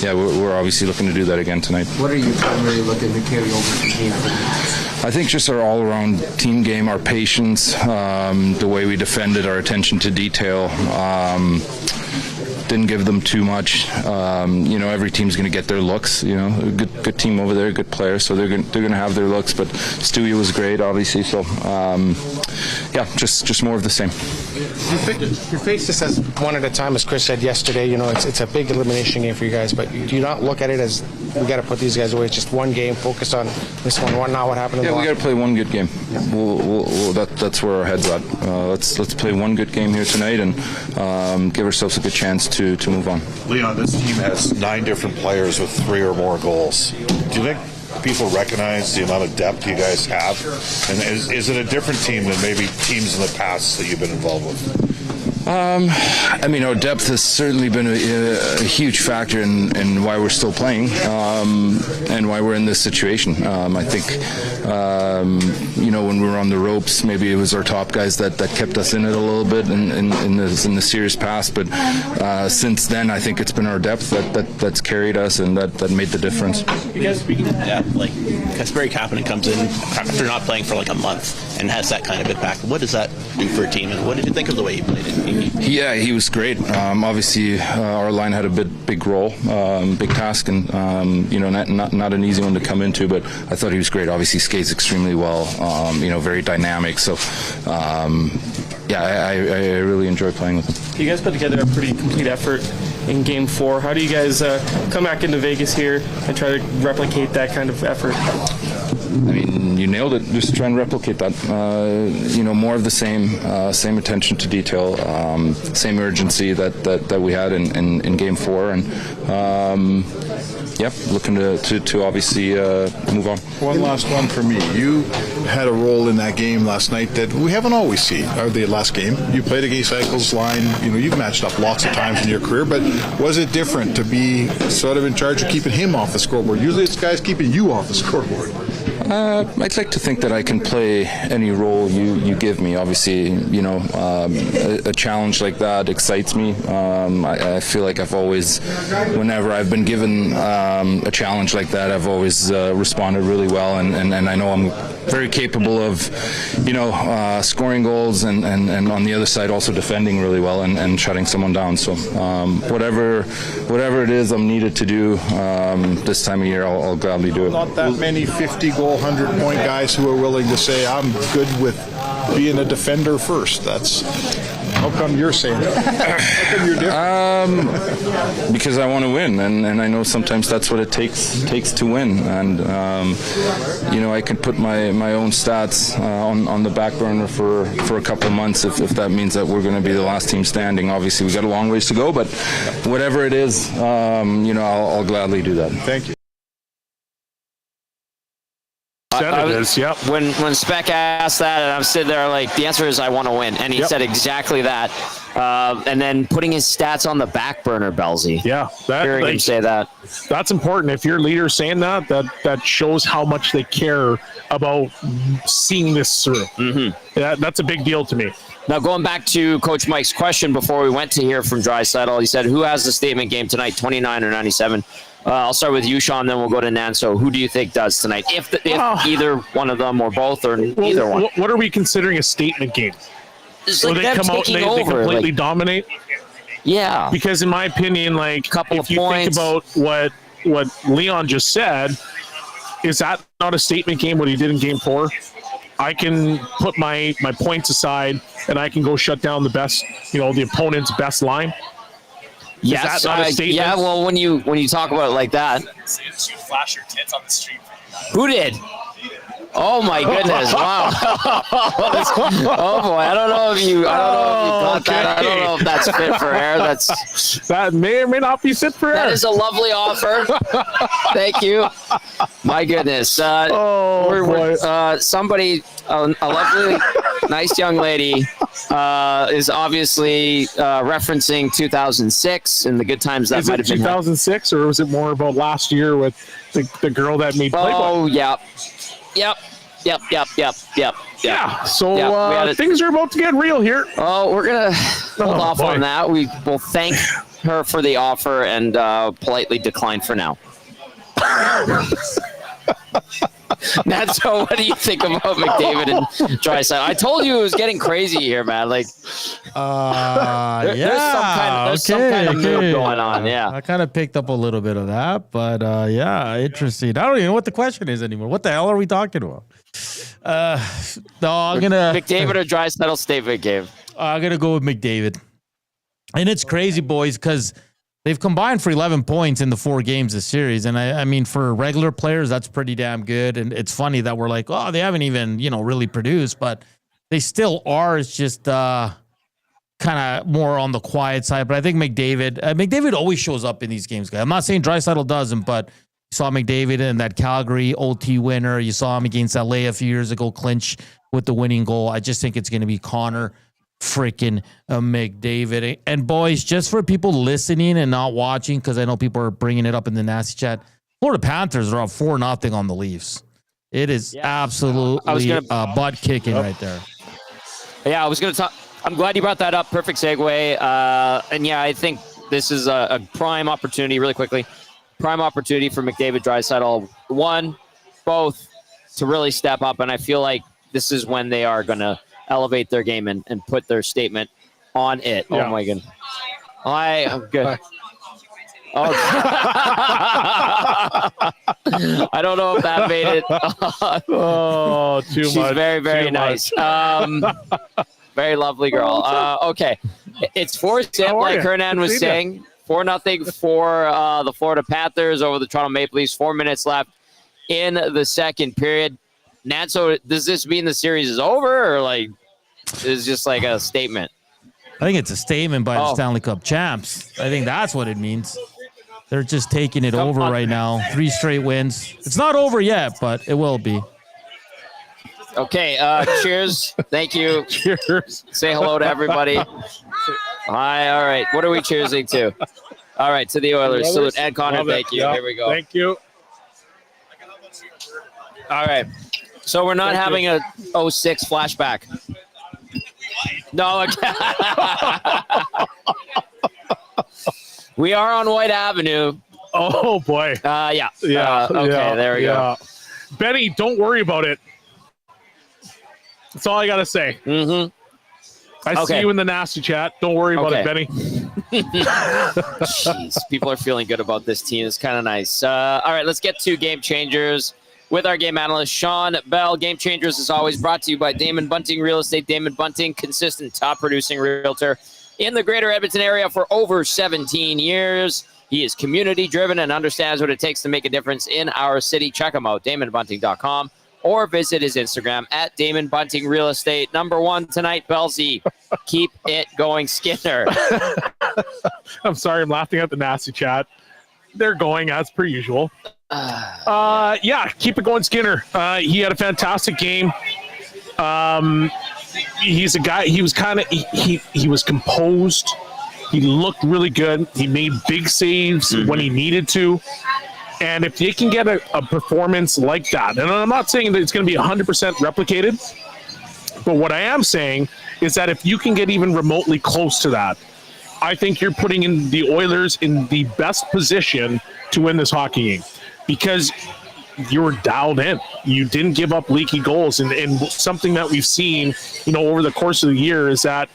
we're obviously looking to do that again tonight. What are you primarily looking to carry over to the game? I think just our all-around team game, our patience, the way we defended, our attention to detail. Didn't give them too much. Every team's going to get their looks. A good team over there, good players, so they're going to have their looks. But Stewie was great, obviously. So, just more of the same. You face this as one at a time, as Chris said yesterday. It's a big elimination game for you guys. But do you not look at it as we got to put these guys away? It's just one game, focus on this one. What happened? We got to play one good game. Yeah. That's where our head's at. Let's play one good game here tonight and give ourselves a good chance to move on. Leon, this team has 9 different players with 3 or more goals. Do you think people recognize the amount of depth you guys have? And is it a different team than maybe teams in the past that you've been involved with? Our depth has certainly been a huge factor in why we're still playing and why we're in this situation. I think, when we were on the ropes, maybe it was our top guys that kept us in it a little bit in the series past. But since then, I think it's been our depth that's carried us and that made the difference. You guys, speaking of depth, Kasperi Kapanen comes in after not playing for a month and has that kind of impact. What does that do for a team, and what did you think of the way he played it? Yeah, he was great. Obviously, our line had a big role, big task, and not an easy one to come into. But I thought he was great. Obviously, skates extremely well. Very dynamic. So, I really enjoy playing with him. You guys put together a pretty complete effort in Game 4. How do you guys come back into Vegas here and try to replicate that kind of effort? You nailed it. Just try and replicate that. More of the same attention to detail, same urgency that we had in Game 4, and looking to obviously move on. One last one for me. You had a role in that game last night that we haven't always seen. Or the last game, you played against Eichel's line. You've matched up lots of times in your career, but was it different to be sort of in charge of keeping him off the scoreboard? Usually it's guys keeping you off the scoreboard. I'd like to think that I can play any role you give me. Obviously, a challenge like that excites me. I feel like I've always, whenever I've been given a challenge like that, I've always responded really well, and I know I'm very capable of, scoring goals and on the other side also defending really well and shutting someone down. So whatever it is I'm needed to do this time of year, I'll gladly do it. Not that many 50-goal, 100-point guys who are willing to say, I'm good with being a defender first. That's How come you're saying that? How come you're different? Because I want to win, and I know sometimes that's what it takes to win. And I can put my own stats on the back burner for a couple of months if that means that we're going to be the last team standing. Obviously, we got a long ways to go, but whatever it is, I'll gladly do that. Thank you. When Speck asked that, and I'm sitting there like, the answer is I want to win, and he said exactly that. And then putting his stats on the back burner, Belsey. Yeah, hearing him say that. That's important. If your leader's saying that shows how much they care about seeing this through. Mm-hmm. That's a big deal to me. Now, going back to Coach Mike's question before we went to hear from Draisaitl, he said, "Who has the statement game tonight, 29 or 97?" I'll start with you, Sean, then we'll go to Nanso. Who do you think does tonight? If either one of them or both or either one. What are we considering a statement game? Where they come out and they completely dominate? Yeah. Because in my opinion, like, if you think about what Leon just said, is that not a statement game, what he did in game 4? I can put my points aside and I can go shut down the best, the opponent's best line. Yes, is that not a statement? Yeah, well, when you talk about it like that. Flash your tits on the street. Who did? Oh my goodness! Wow. Oh boy! I don't know if you got that. I don't know if that's fit for air. That may or may not be fit for air. That is a lovely offer. Thank you. My goodness. Somebody, a lovely, nice young lady, is obviously referencing 2006 and the good times that might have been. 2006, or was it more about last year with the girl that made Playboy? Oh yeah. Yep. Yeah. So things are about to get real here. Oh, we're gonna hold off on that. We will thank her for the offer and politely decline for now. So what do you think about McDavid and Draisaitl? I told you it was getting crazy here, man. Like, there's some kind of move going on. Yeah, I kind of picked up a little bit of that, but interesting. I don't even know what the question is anymore. What the hell are we talking about? No, I'm gonna McDavid or Draisaitl statement game. I'm gonna go with McDavid, and it's crazy, boys, because they've combined for 11 points in the 4 games this series. And I mean, for regular players, that's pretty damn good. And it's funny that we're like, oh, they haven't even, really produced, but they still are. It's just kind of more on the quiet side. But I think McDavid always shows up in these games, guys. I'm not saying Draisaitl doesn't, but you saw McDavid in that Calgary OT winner. You saw him against LA a few years ago, clinch with the winning goal. I just think it's going to be Connor freaking McDavid. And boys, just for people listening and not watching, because I know people are bringing it up in the nasty chat, Florida Panthers are up 4-0 on the Leafs. It is absolutely butt kicking right there. Yeah, I was going to talk. I'm glad you brought that up. Perfect segue. And yeah, I think this is a prime opportunity, really quickly. Prime opportunity for McDavid, Draisaitl, both to really step up. And I feel like this is when they are going to elevate their game and put their statement on it. Yeah. Oh my goodness. I'm good. Oh. I don't know if that made it. Too much. She's very, very nice. Very lovely girl. Okay. It's 4-0, like Hernan was saying. 4-0 for the Florida Panthers over the Toronto Maple Leafs. 4 minutes left in the second period. Nanso, does this mean the series is over, or like is just like a statement? I think it's a statement by the Stanley Cup champs. I think that's what it means. They're just taking it over right now. 3 straight wins. It's not over yet, but it will be. Okay, cheers. Thank you. Cheers. Say hello to everybody. Hi, all right. What are we cheersing to? All right, to the Oilers. Salute. Ed Connor, thank you. Here we go. Thank you. All right. So we're not having a 06 flashback. No. We are on Whyte Avenue. Oh, boy. Yeah. Okay, there we go. Benny, don't worry about it. That's all I got to say. Mm-hmm. I see you in the nasty chat. Don't worry about it, Benny. Jeez, people are feeling good about this team. It's kind of nice. All right, let's get to game changers. with our game analyst, Sean Bell. Game Changers is always brought to you by Damon Bunting Real Estate. Damon Bunting, consistent top-producing realtor in the greater Edmonton area for over 17 years. He is community-driven and understands what it takes to make a difference in our city. Check him out, DamonBunting.com, or visit his Instagram at Damon Bunting Real Estate. Number one tonight, Belsey. Keep it going, Skinner. I'm sorry, I'm laughing at the nasty chat. They're going as per usual. Yeah, keep it going, Skinner. He had a fantastic game. He's a guy. He was he was composed. He looked really good. He made big saves when he needed to. And if they can get a performance like that, and I'm not saying that it's going to be 100% replicated, but what I am saying is that if you can get even remotely close to that, I think you're putting in the Oilers in the best position to win this hockey game, because you were dialed in. You didn't give up leaky goals. And something that we've seen, over the course of the year is that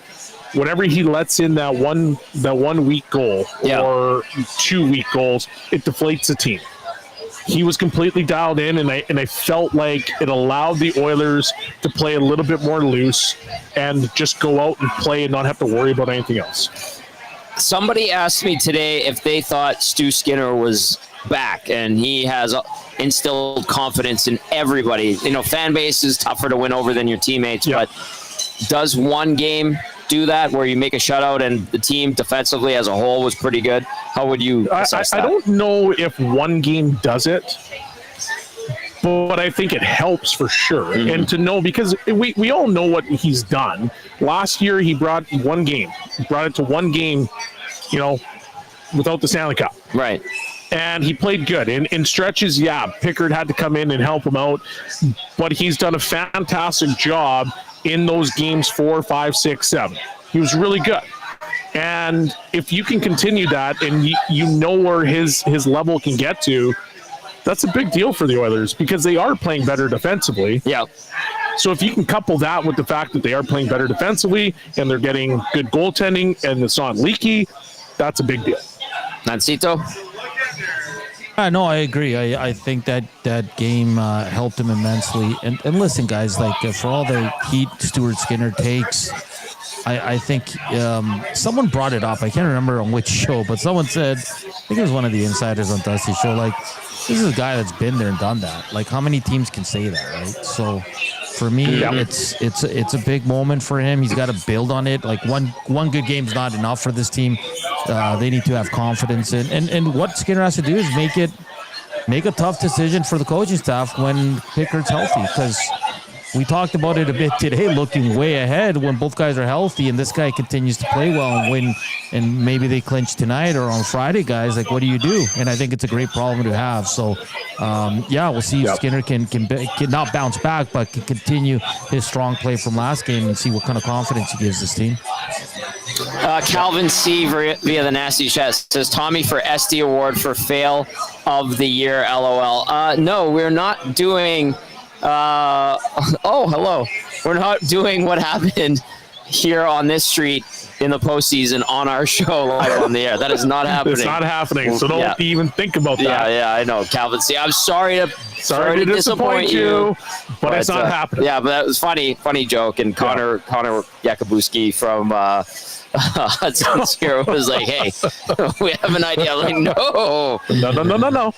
whenever he lets in that one weak goal or 2 weak goals, it deflates the team. He was completely dialed in, and I felt like it allowed the Oilers to play a little bit more loose and just go out and play and not have to worry about anything else. Somebody asked me today if they thought Stu Skinner was back, and he has instilled confidence in everybody. Fan base is tougher to win over than your teammates, but does one game do that where you make a shutout and the team defensively as a whole was pretty good? How would you assess that? I don't know if one game does it, but I think it helps for sure. And to know, because we all know what he's done. Last year he brought it to one game, without the Stanley Cup. Right. And he played good. In stretches, Pickard had to come in and help him out, but he's done a fantastic job in those games 4, 5, 6, 7. He was really good. And if you can continue that and you know where his level can get to, that's a big deal for the Oilers, because they are playing better defensively. Yeah. So if you can couple that with the fact that they are playing better defensively and they're getting good goaltending and it's not leaky, that's a big deal. Nancito? No, I agree. I think that game helped him immensely. And listen, guys, for all the heat Stuart Skinner takes, I think someone brought it up. I can't remember on which show, but someone said, I think it was one of the insiders on Dusty's show, this is a guy that's been there and done that. How many teams can say that, right? So for me, it's a big moment for him. He's got to build on it. One good game's not enough for this team. They need to have confidence in. And what Skinner has to do is make a tough decision for the coaching staff when Pickard's healthy, because we talked about it a bit today, looking way ahead when both guys are healthy and this guy continues to play well and win, and maybe they clinch tonight or on Friday, guys. What do you do? And I think it's a great problem to have. So, we'll see if Skinner can not bounce back, but can continue his strong play from last game and see what kind of confidence he gives this team. Calvin C. via the Nasty Chat says, Tommy for SD Award for Fail of the Year, LOL. No, we're not doing... hello. We're not doing what happened here on this street in the postseason on our show live on the air. That is not happening. It's not happening, so don't even think about that. Yeah, I know. Calvin C. I'm sorry to disappoint you, but it's not happening. Yeah, but that was funny joke. And Connor Yakubuski from Hudsons here was like, hey, we have an idea. I'm like, no. All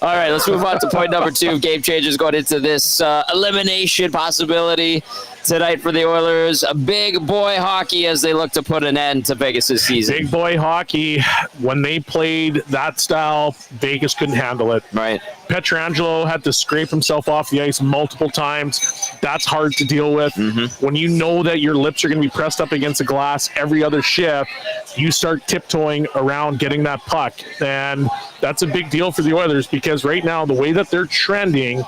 right, let's move on to point number 2. Game changers going into this elimination possibility tonight for the Oilers. A big boy hockey as they look to put an end to Vegas this season. Big boy hockey. When they played that style, Vegas couldn't handle it. Right. Pietrangelo had to scrape himself off the ice multiple times. That's hard to deal with. When you know that your lips are going to be pressed up against the glass every other shift, you start tiptoeing around getting that puck. And that's a big deal for the Oilers, because right now, the way that they're trending,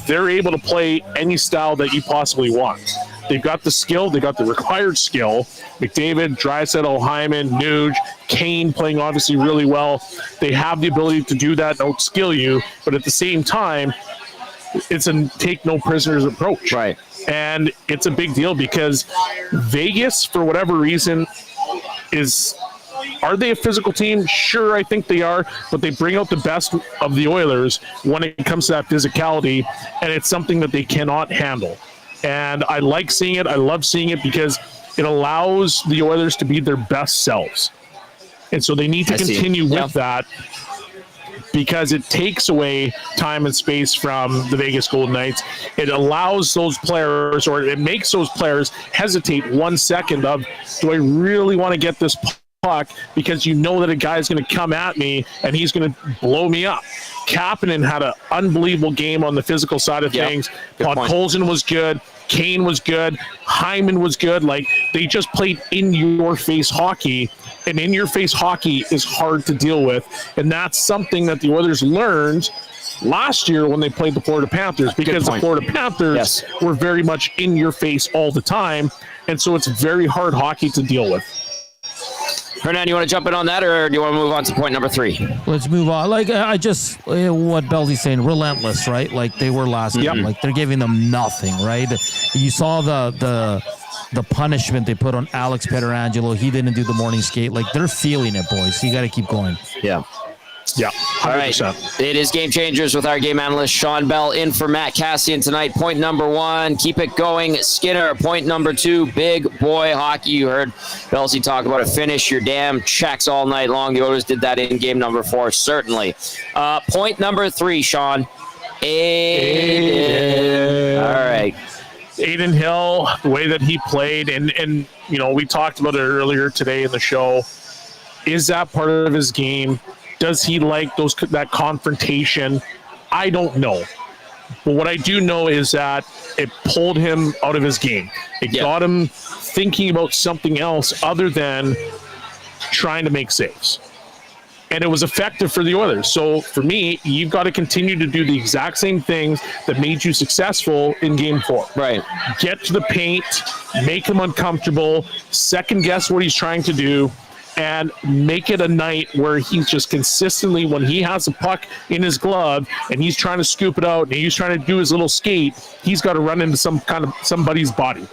they're able to play any style that you possibly want. They've got the skill. They got the required skill. McDavid, Draisaitl, Hyman, Nuge, Kane playing obviously really well. They have the ability to do that, don't skill you, but at the same time, it's a take no prisoners approach. Right. And it's a big deal because Vegas, for whatever reason, is Are they a physical team? Sure, I think they are, but they bring out the best of the Oilers when it comes to that physicality, and it's something that they cannot handle. And I like seeing it. I love seeing it because it allows the Oilers to be their best selves. And so they need to continue with that, because it takes away time and space from the Vegas Golden Knights. It allows those players, or it makes those players hesitate 1 second of, do I really want to get this puck? Because you know that a guy's going to come at me and he's going to blow me up. Kapanen had an unbelievable game on the physical side of things. Podkolzin was good. Kane was good. Hyman was good. Like, they just played in-your-face hockey, and in-your-face hockey is hard to deal with, and that's something that the Oilers learned last year when they played the Florida Panthers, because the Florida Panthers were very much in your face all the time, and so it's very hard hockey to deal with. Hernan, you want to jump in on that, or do you want to move on to point number 3? Let's move on. Like, I just, what Belzy's saying, relentless, right? Like they were last game. Like, they're giving them nothing, right? You saw the punishment they put on Alex Pietrangelo. He didn't do the morning skate. Like, they're feeling it, boys. You got to keep going. Yeah. Yeah. 100%. All right. It is Game Changers with our game analyst, Sean Bell, in for Matt Cassian tonight. Point number 1, keep it going, Skinner. Point number 2, big boy hockey. You heard Belzy talk about it. Finish your damn checks all night long. The Oilers did that in game number 4, certainly. Point number 3, Sean. Aiden. All right. Adin Hill, the way that he played, and you know, we talked about it earlier today in the show. Is that part of his game? Does he like that confrontation? I don't know. But what I do know is that it pulled him out of his game. It got him thinking about something else other than trying to make saves. And it was effective for the Oilers. So for me, you've got to continue to do the exact same things that made you successful in game 4. Right. Get to the paint, make him uncomfortable, second guess what he's trying to do, and make it a night where he's just consistently, when he has a puck in his glove and he's trying to scoop it out and he's trying to do his little skate, he's got to run into somebody's body,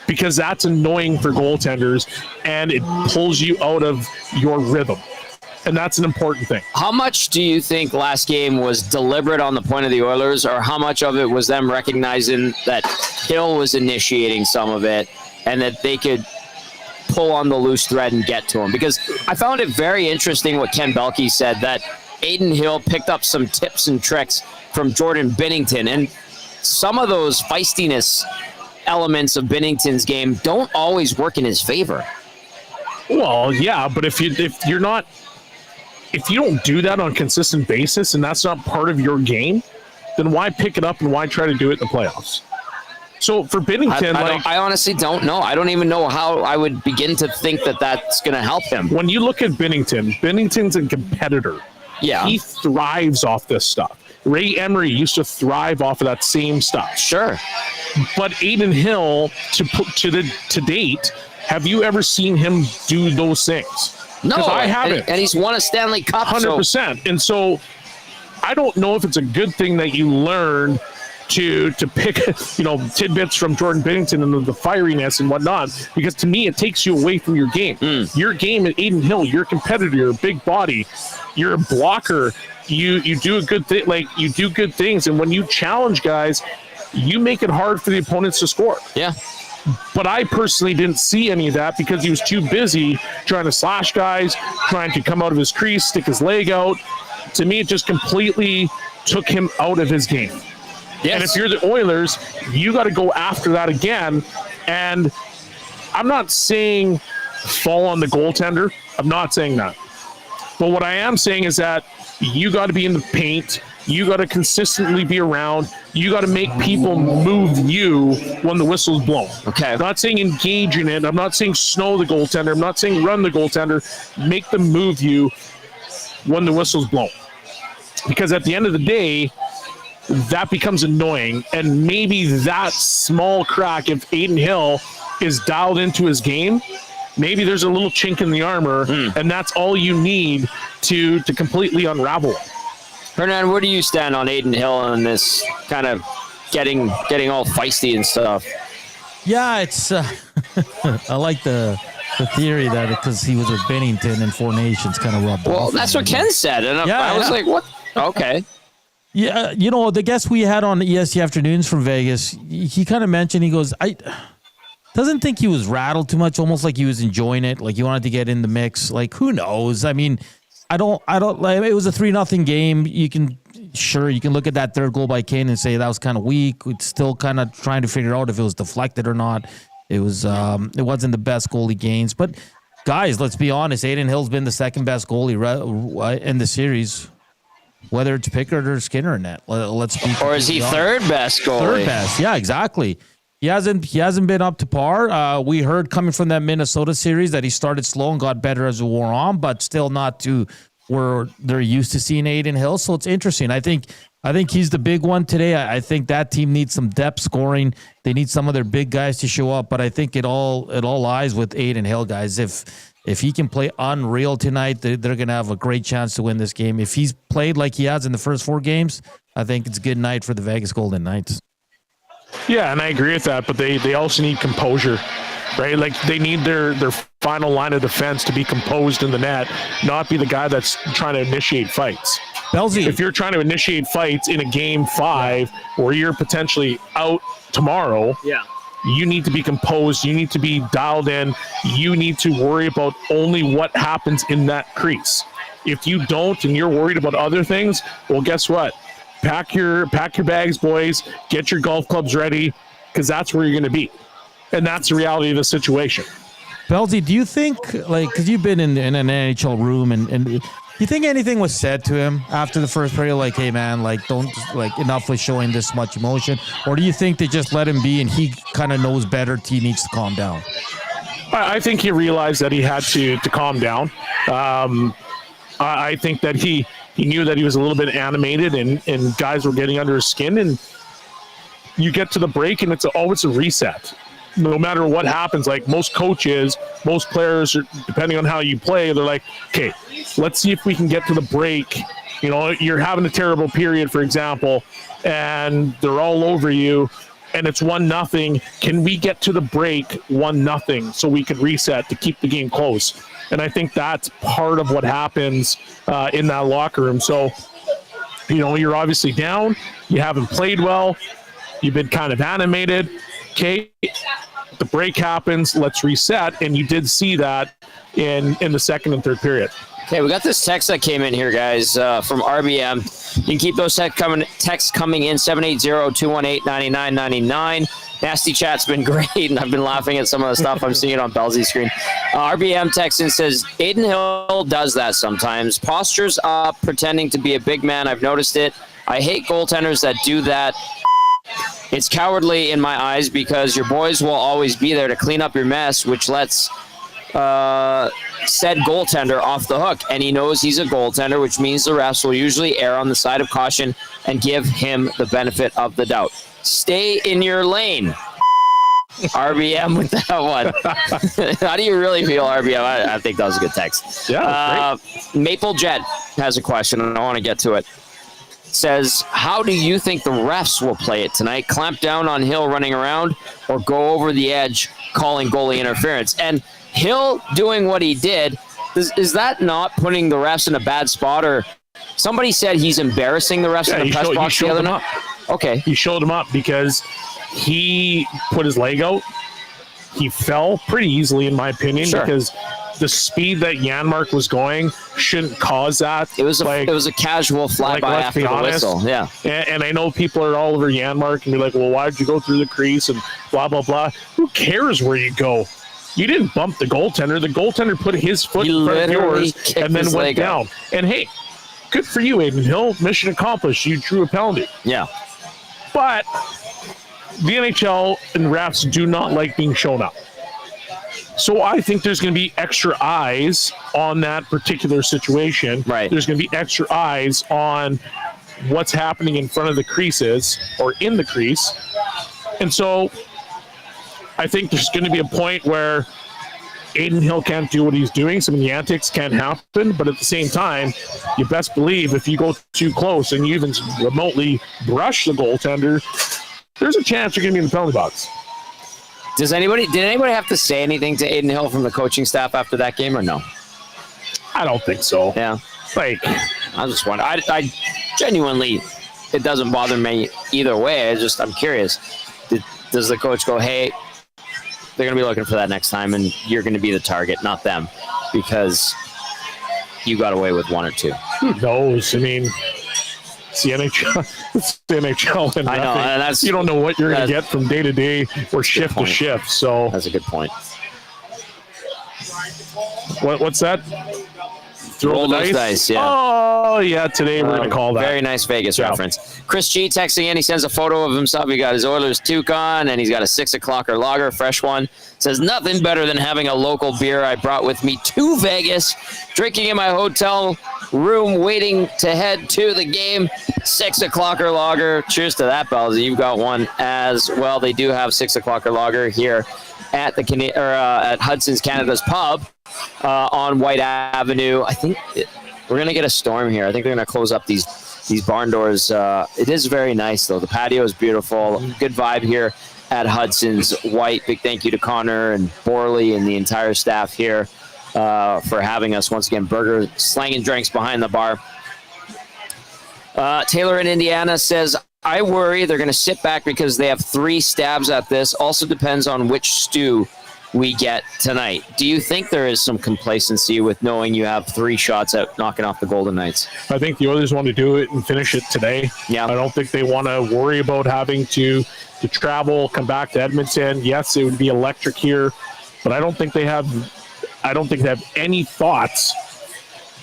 because that's annoying for goaltenders and it pulls you out of your rhythm. And that's an important thing. How much do you think last game was deliberate on the point of the Oilers, or how much of it was them recognizing that Hill was initiating some of it and that they could pull on the loose thread and get to him? Because I found it very interesting what Ken Belkey said, that Adin Hill picked up some tips and tricks from Jordan Binnington, and some of those feistiness elements of Binnington's game don't always work in his favor. Well, yeah, but if you don't do that on a consistent basis and that's not part of your game, then why pick it up and why try to do it in the playoffs? So for Binnington, I honestly don't know. I don't even know how I would begin to think that that's going to help him. When you look at Binnington's a competitor. Yeah. He thrives off this stuff. Ray Emery used to thrive off of that same stuff. Sure. But Adin Hill, to date, have you ever seen him do those things? No, I haven't. And he's won a Stanley Cup. 100%. And so I don't know if it's a good thing that you learn to pick, tidbits from Jordan Binnington and the fieriness and whatnot, because to me, it takes you away from your game. Your game at Adin Hill, you're a competitor, you're a big body, you're a blocker, you do a good thing, you do good things, and when you challenge guys, you make it hard for the opponents to score. Yeah. But I personally didn't see any of that because he was too busy trying to slash guys, trying to come out of his crease, stick his leg out. To me, it just completely took him out of his game. Yes. And if you're the Oilers, you got to go after that again. And I'm not saying fall on the goaltender. I'm not saying that. But what I am saying is that you got to be in the paint. You got to consistently be around. You got to make people move you when the whistle's blown. Okay. I'm not saying engage in it. I'm not saying snow the goaltender. I'm not saying run the goaltender. Make them move you when the whistle's blown. Because at the end of the day, that becomes annoying. And maybe that small crack, if Adin Hill is dialed into his game, maybe there's a little chink in the armor, and that's all you need to completely unravel it. Hernan, where do you stand on Adin Hill and this kind of getting all feisty and stuff? Yeah, it's I like the the theory that because he was with Bennington and Four Nations kind of rubbed off. Well, that's what Ken said. And I was like, what? Okay. Yeah, the guest we had on ESC Afternoons from Vegas, he kind of mentioned, he goes, I doesn't think he was rattled too much, almost like he was enjoying it, like he wanted to get in the mix. Like, who knows? I mean, I don't like, it was a 3-0 game. You can look at that third goal by Kane and say that was kind of weak. It's still kind of trying to figure out if it was deflected or not. It was it wasn't the best goalie gains, but guys, let's be honest. Adin Hill's been the second best goalie in the series. Whether it's Pickard or Skinner in net, let's be. Or is he third best goalie? Third best, yeah, exactly. He hasn't been up to par. We heard coming from that Minnesota series that he started slow and got better as it wore on, but still not to where they're used to seeing Adin Hill. So it's interesting. I think he's the big one today. I think that team needs some depth scoring. They need some of their big guys to show up, but I think it all lies with Adin Hill, guys. If he can play unreal tonight, they're going to have a great chance to win this game. If he's played like he has in the first 4 games, I think it's a good night for the Vegas Golden Knights. Yeah, and I agree with that, but they also need composure, right? Like they need their final line of defense to be composed in the net, not be the guy that's trying to initiate fights. Belzy. If you're trying to initiate fights in a game 5 where you're potentially out tomorrow, you need to be composed. You need to be dialed in. You need to worry about only what happens in that crease. If you don't and you're worried about other things, well, guess what? Pack your bags, boys. Get your golf clubs ready, because that's where you're going to be. And that's the reality of the situation. Belzy, do you think, like, because you've been in an NHL room, and do you think anything was said to him after the first period, like, hey, man, like, don't, like, enough with showing this much emotion? Or do you think they just let him be and he kind of knows better, he needs to calm down? I think he realized that he had to calm down. I think that he knew that he was a little bit animated and guys were getting under his skin, and you get to the break and it's always a reset. No matter what happens, like most coaches, most players, depending on how you play, they're like, okay, let's see if we can get to the break. You know, you're having a terrible period, for example, and they're all over you, and it's 1-0. Can we get to the break 1-0 so we can reset to keep the game close? And I think that's part of what happens in that locker room. So, you know, you're obviously down. You haven't played well. You've been kind of animated. Okay, the break happens. Let's reset. And you did see that in the second and third period. Okay, we got this text that came in here, guys, from RBM. You can keep those texts coming in, 780-218-9999. Nasty chat's been great, and I've been laughing at some of the stuff I'm seeing on Belzy's screen. RBM texts in says, Adin Hill does that sometimes. Postures up, pretending to be a big man. I've noticed it. I hate goaltenders that do that. It's cowardly in my eyes because your boys will always be there to clean up your mess, which lets said goaltender off the hook. And he knows he's a goaltender, which means the refs will usually err on the side of caution and give him the benefit of the doubt. Stay in your lane. RBM with that one. How do you really feel, RBM? I think that was a good text. Yeah. Maple Jet has a question, and I want to get to it. Says, how do you think the refs will play it tonight? Clamp down on Hill running around or go over the edge calling goalie interference? And Hill doing what he did, is that not putting the refs in a bad spot? Or somebody said he's embarrassing the refs in the press box the other night? Okay. He showed him up because he put his leg out. He fell pretty easily, in my opinion, because the speed that Janmark was going shouldn't cause that. It was a casual flyby after the whistle. Yeah. And I know people are all over Janmark and be like, well, why did you go through the crease and blah, blah, blah. Who cares where you go? You didn't bump the goaltender. The goaltender put his foot in front of yours and then went down. And hey, good for you, Adin Hill. Mission accomplished. You drew a penalty. Yeah. But the NHL and refs do not like being shown up. So I think there's going to be extra eyes on that particular situation. Right. There's going to be extra eyes on what's happening in front of the creases or in the crease. And so I think there's going to be a point where Adin Hill can't do what he's doing. Some of the antics can't happen. But at the same time, you best believe if you go too close and you even remotely brush the goaltender, there's a chance you're going to be in the penalty box. Did anybody have to say anything to Aiden Hill from the coaching staff after that game or no? I don't think so. Yeah. Like, I just wonder. I genuinely, it doesn't bother me either way. I'm curious. Does the coach go, hey, they're going to be looking for that next time, and you're going to be the target, not them, because you got away with one or two? Who knows? I mean, it's the NHL. It's the NHL, and I know, and you don't know what you're going to get from day to day or shift to shift. So that's a good point. What's that? Roll those dice, yeah. Oh, yeah, today we're going to call that. Very nice Vegas reference. Chris G texting in. He sends a photo of himself. He got his Oilers toque on, and he's got a 6 o'clocker lager, fresh one. Says, nothing better than having a local beer I brought with me to Vegas, drinking in my hotel room, waiting to head to the game. 6 o'clocker lager. Cheers to that, Bells. You've got one as well. They do have 6 o'clocker lager here at at Hudson's Canada's Pub on Whyte Avenue. I think we're going to get a storm here. I think they're going to close up these barn doors. It is very nice, though. The patio is beautiful. Good vibe here at Hudson's. Whyte, big thank you to Connor and Borley and the entire staff here for having us once again. Burger, slanging drinks behind the bar. Taylor in Indiana says, I worry they're going to sit back because they have 3 stabs at this. Also depends on which stew we get tonight. Do you think there is some complacency with knowing you have 3 shots at knocking off the Golden Knights? I think the Oilers want to do it and finish it today. Yeah. I don't think they want to worry about having to travel, come back to Edmonton. Yes, it would be electric here, but I don't think they have any thoughts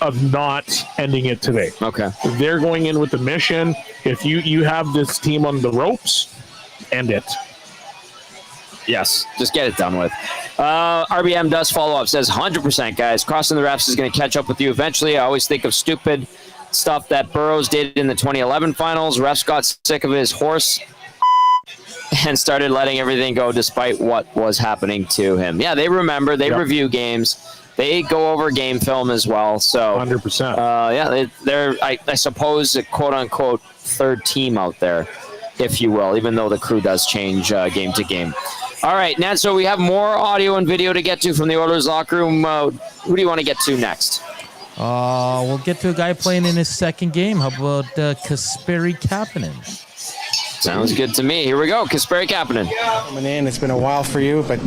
of not ending it today. Okay. They're going in with the mission. If you have this team on the ropes, end it. Yes, just get it done with. RBM does follow up, says 100%, guys. Crossing the refs is going to catch up with you eventually. I always think of stupid stuff that Burroughs did in the 2011 finals. Refs got sick of his horse and started letting everything go despite what was happening to him. Yeah, they remember. They review games. They go over game film as well. So 100%. Yeah, they're I suppose a quote-unquote third team out there, if you will, even though the crew does change game to game. All right, Nat, so we have more audio and video to get to from the Oilers locker room. Who do you want to get to next? We'll get to a guy playing in his second game. How about Kasperi Kapanen? Sounds good to me. Here we go, Kasperi Kapanen. Coming in, it's been a while for you, but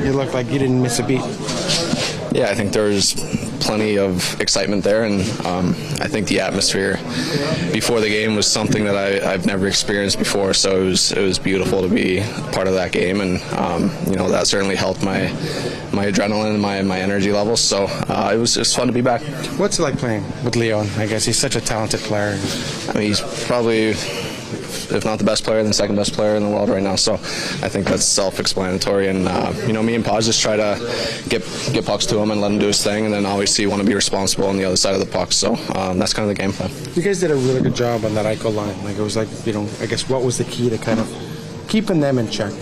you look like you didn't miss a beat. Yeah, I think there's plenty of excitement there, and I think the atmosphere before the game was something that I've never experienced before. So it was beautiful to be part of that game, and that certainly helped my adrenaline, my energy levels. So it was fun to be back. What's it like playing with Leon? I guess he's such a talented player. I mean, he's probably, if not the best player, then the second best player in the world right now. So I think that's self-explanatory. And, me and Paz just try to get pucks to him and let him do his thing. And then obviously you want to be responsible on the other side of the puck. So that's kind of the game plan. You guys did a really good job on that Eichel line. Like, it was like, I guess what was the key to kind of keeping them in check?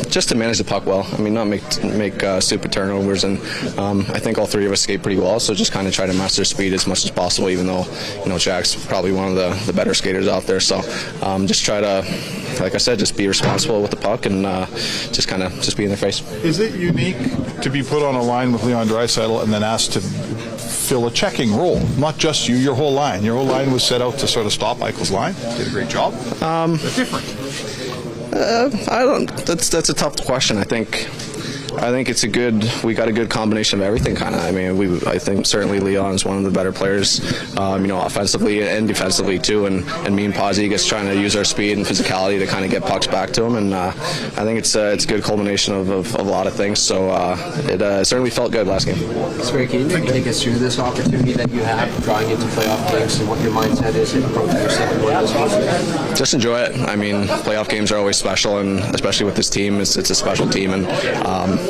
Just to manage the puck well. I mean, not make stupid turnovers, and I think all 3 of us skate pretty well. So just kind of try to master speed as much as possible, even though Jack's probably one of the better skaters out there. So just try to, like I said, just be responsible with the puck and just be in their face. Is it unique to be put on a line with Leon Draisaitl and then asked to fill a checking role? Not just you, your whole line. Your whole line was set out to sort of stop Eichel's line. Did a great job. They're different. That's a tough question. I think we got a good combination of everything, kind of. I mean, I think certainly Leon's one of the better players, offensively and defensively too. And me and Pazzi just trying to use our speed and physicality to kind of get pucks back to him. And I think it's a good culmination of a lot of things. So it certainly felt good last game. Sorry, can you maybe take us through this opportunity that you have drawing into playoff games and what your mindset is in approaching your second one this season? Just enjoy it. I mean, playoff games are always special, and especially with this team, it's a special team. And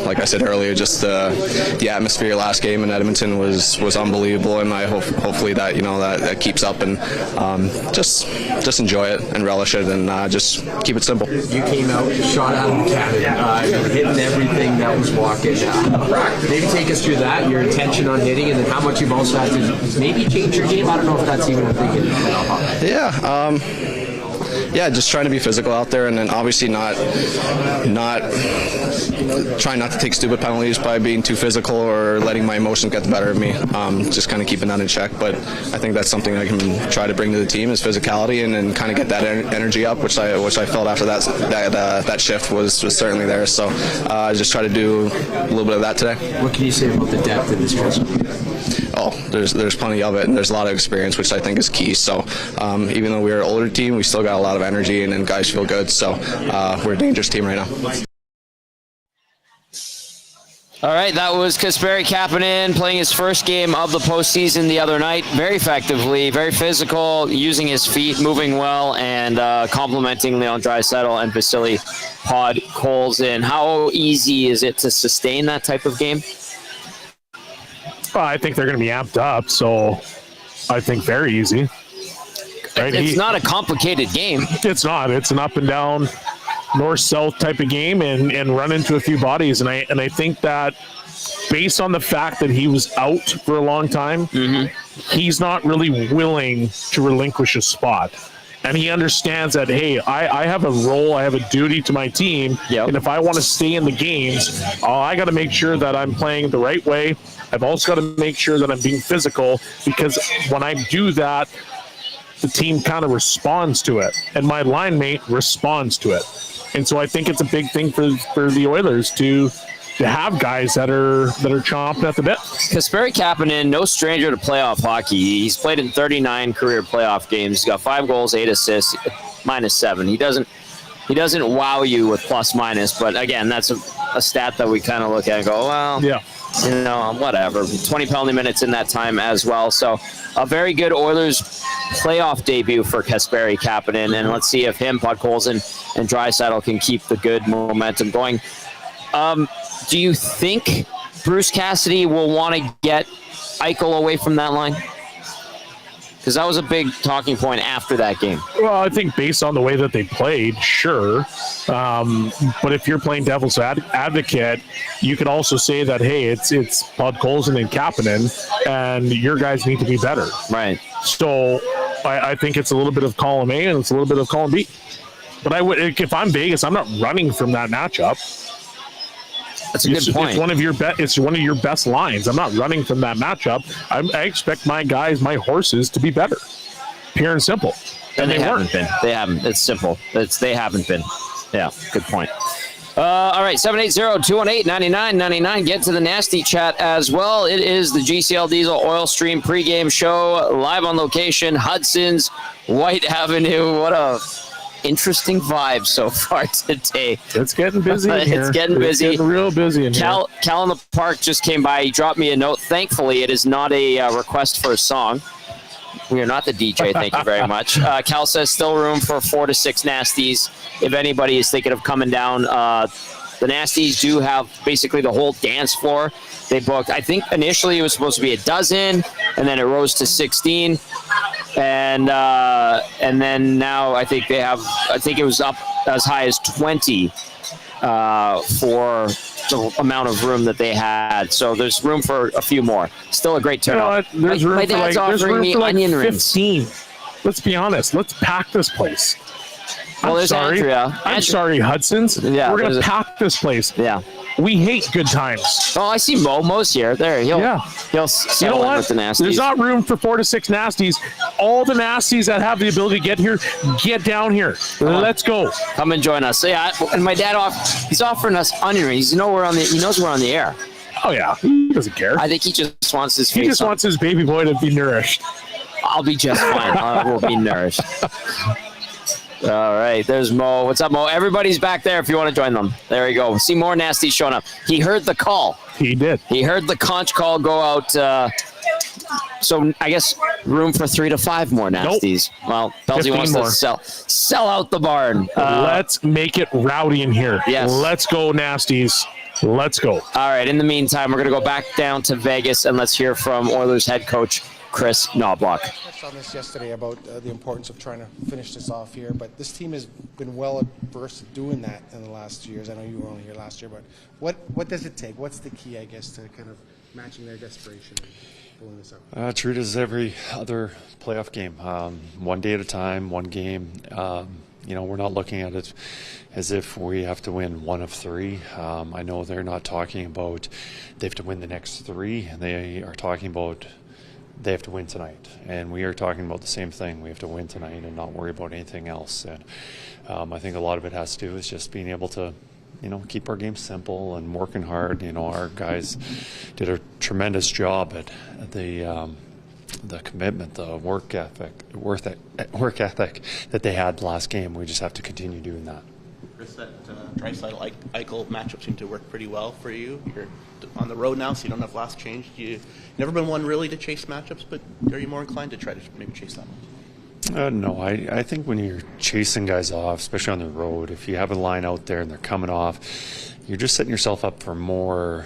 like I said earlier, just the atmosphere last game in Edmonton was unbelievable, and I hopefully that that keeps up, and just enjoy it and relish it, and just keep it simple. You came out, shot out of the cannon, hitting everything that was walking. Maybe take us through that, your intention on hitting, and then how much you've also had to maybe change your game. I don't know if that's even a thing. Yeah. yeah, just trying to be physical out there, and then obviously not trying not to take stupid penalties by being too physical or letting my emotions get the better of me. Just kind of keeping that in check. But I think that's something I can try to bring to the team is physicality and kind of get that energy up, which I felt after that shift was certainly there. So I just try to do a little bit of that today. What can you say about the depth in this dressing room? Oh, there's plenty of it, and there's a lot of experience, which I think is key. So even though we're an older team, we still got a lot of energy, and guys feel good. So we're a dangerous team right now. All right, that was Kasperi Kapanen playing his first game of the postseason the other night. Very effectively, very physical, using his feet, moving well, and complimenting Leon Draisaitl and Vasily Podkolzin. How easy is it to sustain that type of game? Well, I think they're going to be amped up, so I think very easy. Right? It's not a complicated game. It's not. It's an up and down, north-south type of game and run into a few bodies. And I think that based on the fact that he was out for a long time, he's not really willing to relinquish a spot. And he understands that, hey, I have a role, I have a duty to my team, and if I want to stay in the games, I got to make sure that I'm playing the right way. I've also got to make sure that I'm being physical, because when I do that, the team kind of responds to it, and my line mate responds to it. And so I think it's a big thing for the Oilers to have guys that are chomping at the bit. Kasperi Kapanen, no stranger to playoff hockey. He's played in 39 career playoff games. He's got 5 goals, 8 assists, -7. He doesn't wow you with plus minus, but again, that's a stat that we kind of look at and go, well, yeah, you know, whatever. 20 penalty minutes in that time as well. So a very good Oilers playoff debut for Kasperi Kapanen, and let's see if him, Podkolzin, and Draisaitl can keep the good momentum going. Do you think Bruce Cassidy will want to get Eichel away from that line? Because that was a big talking point after that game. Well, I think based on the way that they played, sure. But if you're playing devil's advocate, you could also say that, hey, it's Podkolzin and Kapanen, and your guys need to be better. Right. So I think it's a little bit of column A and it's a little bit of column B. But if I'm Vegas, I'm not running from that matchup. That's a good point. It's one of your best lines. I'm not running from that matchup. I expect my guys, my horses, to be better. Pure and simple. And they haven't been. They haven't. It's simple. They haven't been. Yeah, good point. All right, 780-218-9999. Get to the nasty chat as well. It is the GCL Diesel Oil Stream pregame show, live on location, Hudsons, Whyte Avenue. What a interesting vibe so far today. It's getting busy in here. It's getting busy. It's getting real busy in here. Cal in the park just came by. He dropped me a note. Thankfully, it is not a request for a song. We are not the DJ. Thank you very much. Cal says still room for 4 to 6 nasties. If anybody is thinking of coming down, the nasties do have basically the whole dance floor. They booked, I think initially it was supposed to be a dozen, and then it rose to 16. And then now I think it was up as high as 20 for the amount of room that they had. So there's room for a few more. Still a great turnout. There's room for like 15. Onion Let's be honest. Let's pack this place. Well, there's Andrea. I'm sorry, Hudsons. Yeah, we're gonna pack this place. Yeah. We hate good times. Oh, I see Mo. Mo's here. There. He'll settle in with the nasties. There's not room for 4 to 6 nasties. All the nasties that have the ability to get here, get down here. Let's go. Come and join us. Yeah, and my dad he's offering us onion rings. He knows we're on the air. Oh yeah, he doesn't care. I think he just wants his. He just wants his baby boy to be nourished. I'll be just fine. I will be nourished. All right, there's Mo. What's up, Mo? Everybody's back there if you want to join them. There you go. See more nasties showing up. He heard the call. He did. He heard the conch call go out. So I guess room for 3 to 5 more nasties. Nope. Well, Belsey wants to sell out the barn. Let's make it rowdy in here. Yes. Let's go, nasties. Let's go. All right, in the meantime, we're going to go back down to Vegas, and let's hear from Oilers head coach Chris Knobloch. I touched on this yesterday about the importance of trying to finish this off here, but this team has been well versed at doing that in the last 2 years. I know you were only here last year, but what does it take? What's the key, I guess, to kind of matching their desperation and pulling this out? Treat it as every other playoff game, one day at a time, one game. we're not looking at it as if we have to win one of three. I know they're not talking about they have to win the next three. They are talking about they have to win tonight. And we are talking about the same thing. We have to win tonight and not worry about anything else. And I think a lot of it has to do with just being able to, keep our game simple and working hard. Our guys did a tremendous job at the commitment, the work ethic that they had last game. We just have to continue doing that. Chris, that Draisaitl-Eichel matchup seemed to work pretty well for you. You're on the road now, so you don't have last change. You've never been one really to chase matchups, but are you more inclined to try to maybe chase that one? No, I think when you're chasing guys off, especially on the road, if you have a line out there and they're coming off, you're just setting yourself up for more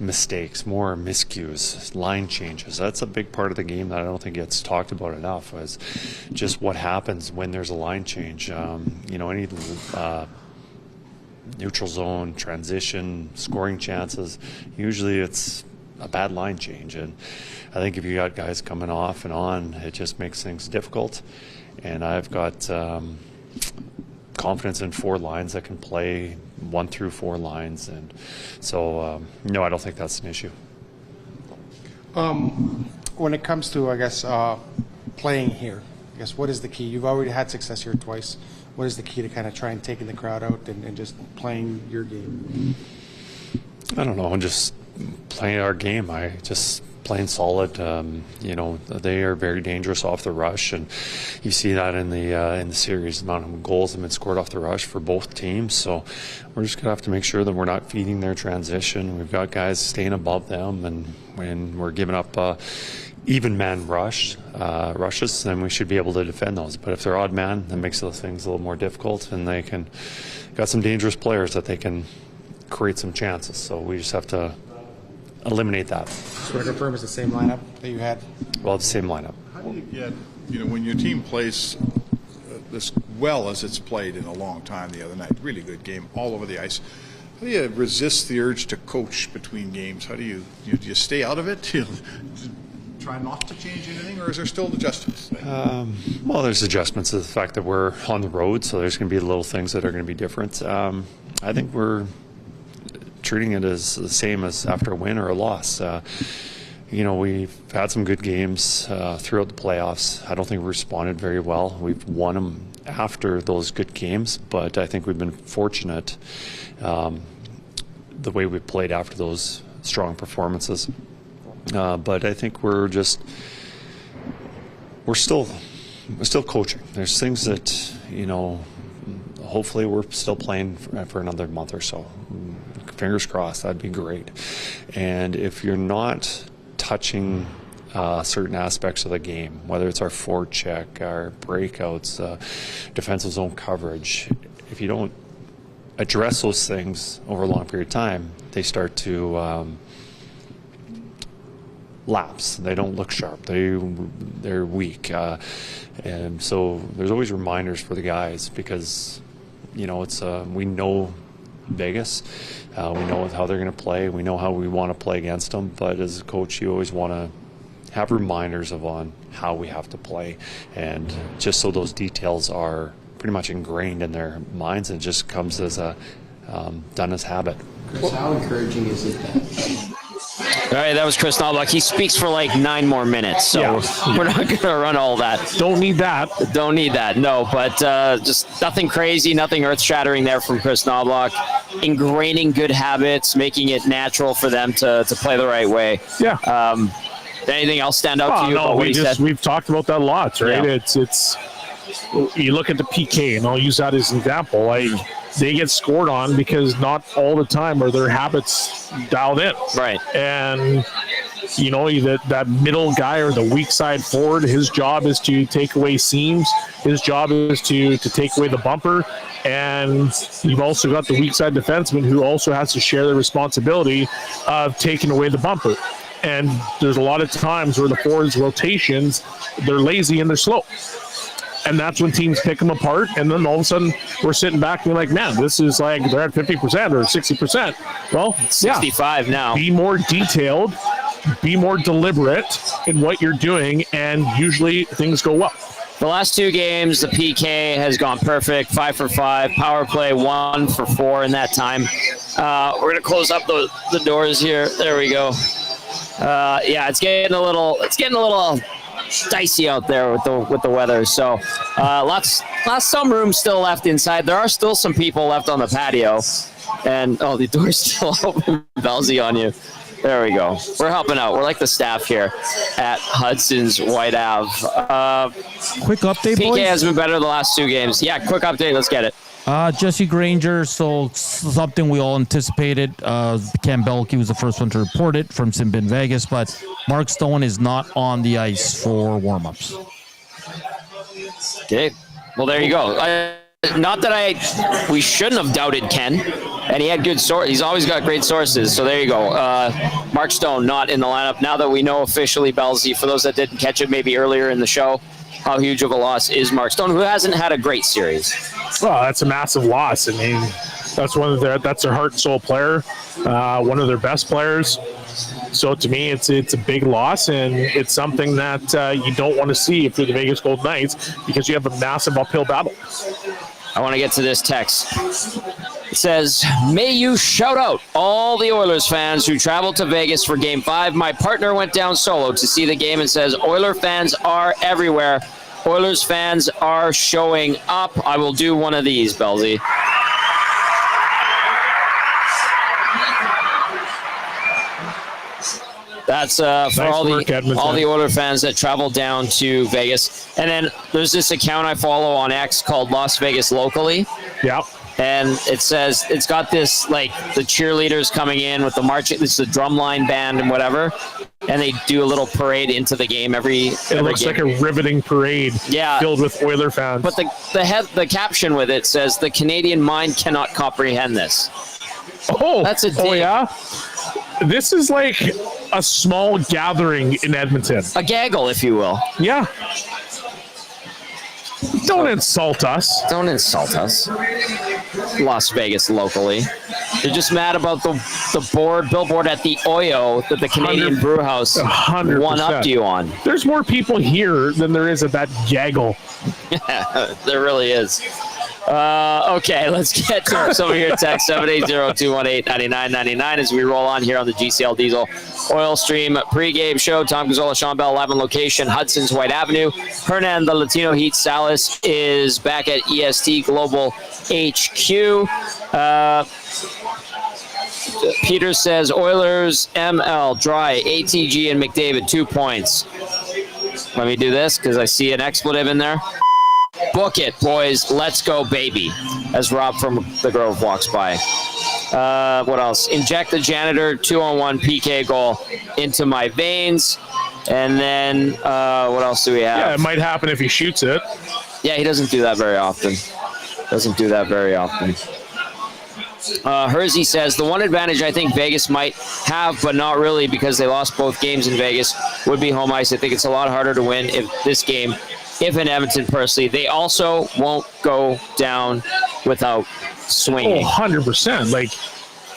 mistakes, more miscues, line changes. That's a big part of the game that I don't think gets talked about enough, is just what happens when there's a line change. Any neutral zone, transition, scoring chances, usually it's a bad line change. And I think if you got guys coming off and on, it just makes things difficult. And I've got confidence in four lines that can play 1 through 4 lines, and so no, I don't think that's an issue. When it comes to, I guess, playing here, I guess, what is the key? You've already had success here twice. What is the key to kind of try and taking the crowd out and just playing your game? I don't know, just playing our game. Playing solid. They are very dangerous off the rush, and you see that in the series. The amount of goals that have been scored off the rush for both teams. So we're just gonna have to make sure that we're not feeding their transition. We've got guys staying above them, and when we're giving up even man rushes, then we should be able to defend those. But if they're odd man, that makes those things a little more difficult, and they got some dangerous players that they can create some chances. So we just have to eliminate that. So to confirm, it's the same lineup that you had? Well, it's the same lineup. How do you get, when your team plays as well as it's played in a long time the other night, really good game all over the ice, how do you resist the urge to coach between games? How do you stay out of it? Do you try not to change anything, or is there still adjustments? Well, there's adjustments to the fact that we're on the road, so there's going to be little things that are going to be different. I think we're treating it as the same as after a win or a loss. We've had some good games throughout the playoffs. I don't think we responded very well. We've won them after those good games, but I think we've been fortunate the way we played after those strong performances. But I think we're still coaching. There's things that, hopefully we're still playing for another month or so. Fingers crossed, that'd be great. And if you're not touching certain aspects of the game, whether it's our forecheck, our breakouts, defensive zone coverage, if you don't address those things over a long period of time, they start to lapse. They don't look sharp. They're weak. And so there's always reminders for the guys, because it's we know Vegas. We know how they're going to play. We know how we want to play against them. But as a coach, you always want to have reminders on how we have to play, and just so those details are pretty much ingrained in their minds, and it just comes as a done as habit. Chris, how encouraging is it that? All right, that was Chris Knobloch. He speaks for like 9 more minutes, so we're not going to run all that. Don't need that. Don't need that, no. But just nothing crazy, nothing earth-shattering there from Chris Knobloch. Ingraining good habits, making it natural for them to play the right way. Yeah. Anything else stand out to you? No, we've talked about that lots, right? Yeah. It's you look at the PK, and I'll use that as an example. Like, they get scored on because not all the time are their habits dialed in. Right. And, that middle guy or the weak side forward, his job is to take away seams. His job is to take away the bumper. And you've also got the weak side defenseman who also has to share the responsibility of taking away the bumper. And there's a lot of times where the forwards' rotations, they're lazy and they're slow. And that's when teams pick them apart, and then all of a sudden we're sitting back and we're like, man, this is like they're at 50% or 60%. Well, 65 now. Be more detailed, be more deliberate in what you're doing, and usually things go well. The last 2 games, the PK has gone perfect, 5 for 5. Power play, 1 for 4 in that time. We're going to close up the doors here. There we go. It's getting a little dicey out there with the weather. So lots some room still left inside. There are still some people left on the patio, and the door's still open. Belsey on you. There we go. We're helping out. We're like the staff here at Hudson's Whyte Ave. Quick update, PK boys. has been better the last 2 games. Yeah, quick update. Let's get it. Jesse Granger, so something we all anticipated. Cam Belke was the first one to report it from Simbin Vegas, but Mark Stone is not on the ice for warm-ups. Okay. Well, there you go. Not that we shouldn't have doubted Ken, and he had good sources. He's always got great sources. So there you go. Mark Stone not in the lineup. Now that we know officially, Belsey, for those that didn't catch it maybe earlier in the show, how huge of a loss is Mark Stone, who hasn't had a great series. Well, that's a massive loss. I mean, that's their heart and soul player, one of their best players. So to me, it's a big loss, and it's something that you don't want to see if you're the Vegas Golden Knights, because you have a massive uphill battle. I want to get to this text. It says, may you shout out all the Oilers fans who traveled to Vegas for Game 5. My partner went down solo to see the game and says, Oiler fans are everywhere. Oilers fans are showing up. I will do one of these, Belsey. That's for Nice all work, Edmonton. the Oilers fans that traveled down to Vegas. And then there's this account I follow on X called Las Vegas Locally. Yep. And it says, it's got this, like, the cheerleaders coming in with the marching, this is a drumline band and whatever. And they do a little parade into the game every looks game. like a riveting parade filled with Oiler fans. But the caption with it says, the Canadian mind cannot comprehend this. Oh, that's a dig. Oh, yeah? This is like a small gathering in Edmonton. A gaggle, if you will. Yeah. Don't insult us. Don't insult us. Las Vegas Locally. They're just mad about the billboard at the Oyo that the Canadian Brew House 100%. one-upped you on. There's more people here than there is at that gaggle. Yeah, there really is. Okay, let's get to some of your text, 780-218-9999 as we roll on here on the GCL Diesel Oil Stream pregame show. Tom Gazzola, Sean Bell, live on location, Hudson's Whyte Avenue. Hernan, the Latino Heat Salas, is back at EST Global HQ. Peter says, Oilers, ML, Dry, ATG, and McDavid, 2 points. Let me do this because I see an expletive in there. Book it, boys. Let's go, baby. As Rob from the Grove walks by. What else? Inject the janitor, 2-on-1 PK goal into my veins. And then what else do we have? Yeah, it might happen if he shoots it. Yeah, he doesn't do that very often. Hersey says, the one advantage I think Vegas might have, but not really because they lost both games in Vegas, would be home ice. I think it's a lot harder to win if in Edmonton personally. They also won't go down without swinging. 100%. Like,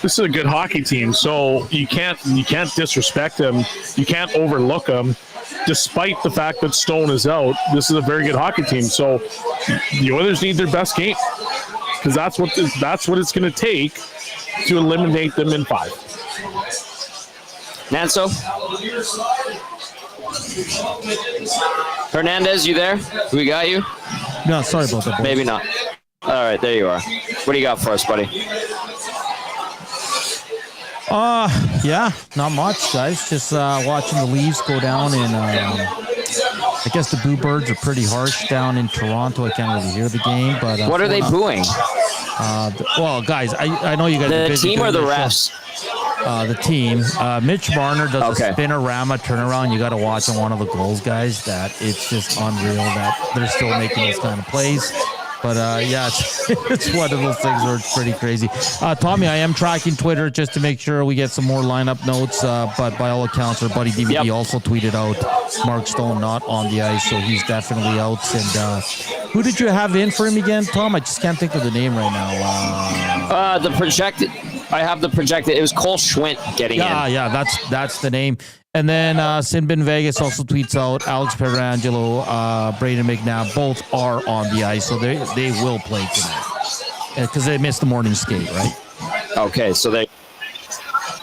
this is a good hockey team, so you can't disrespect them. You can't overlook them. Despite the fact that Stone is out, this is a very good hockey team. So the Oilers need their best game, because that's what it's going to take to eliminate them in 5. Nanso? Hernandez, you there? We got you? No, sorry about that. Maybe not. All right, there you are. What do you got for us, buddy? Yeah, not much, guys. Just watching the Leafs go down, and I guess the Boo Birds are pretty harsh down in Toronto. I can't really hear the game, but what are they booing? Well, guys, I know you guys. The team or the refs? The team. Mitch Marner does a spinorama turnaround. You got to watch on one of the goals, guys. That it's just unreal that they're still making those kind of plays. But yeah, it's one of those things where it's pretty crazy. Tommy, I am tracking Twitter just to make sure we get some more lineup notes. But by all accounts, our buddy DVD also tweeted out Mark Stone not on the ice, so he's definitely out. And who did you have in for him again, Tom? I just can't think of the name right now. The projected. I have the projected. It was Cole Schwint getting in. Yeah, that's the name. And then Sinbin Vegas also tweets out Alex Pietrangelo, Braden McNabb, both are on the ice, so they will play tonight because they missed the morning skate, right? Okay, so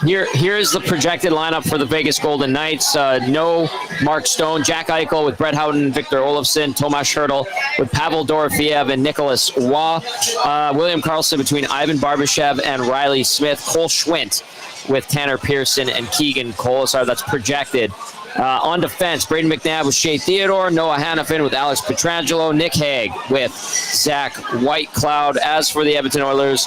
here's the projected lineup for the Vegas Golden Knights. No Mark Stone, Jack Eichel with Brett Howden, Victor Olofsson, Tomas Hertl with Pavel Dorofeev and Nicholas Waugh. William Karlsson between Ivan Barbashev and Riley Smith. Cole Schwindt with Tanner Pearson and Keegan Colasar. That's projected. On defense, Braden McNabb with Shea Theodore, Noah Hannafin with Alex Pietrangelo, Nick Hague with Zach Whitecloud. As for the Edmonton Oilers,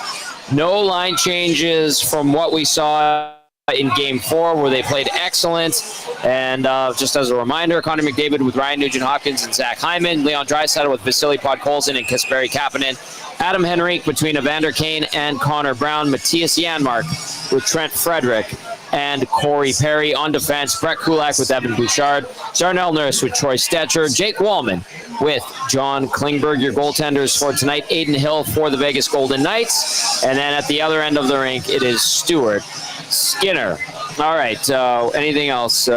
no line changes from what we saw in Game 4, where they played excellent. And just as a reminder, Connor McDavid with Ryan Nugent-Hopkins and Zach Hyman, Leon Draisaitl with Vasily Podkolzin and Kasperi Kapanen, Adam Henrique between Evander Kane and Connor Brown, Matthias Janmark with Trent Frederick and Corey Perry. On defense, Brett Kulak with Evan Bouchard, Darnell Nurse with Troy Stetcher, Jake Wallman with John Klingberg. Your goaltenders for tonight, Aiden Hill for the Vegas Golden Knights. And then at the other end of the rink, it is Stuart Skinner. All right, anything else?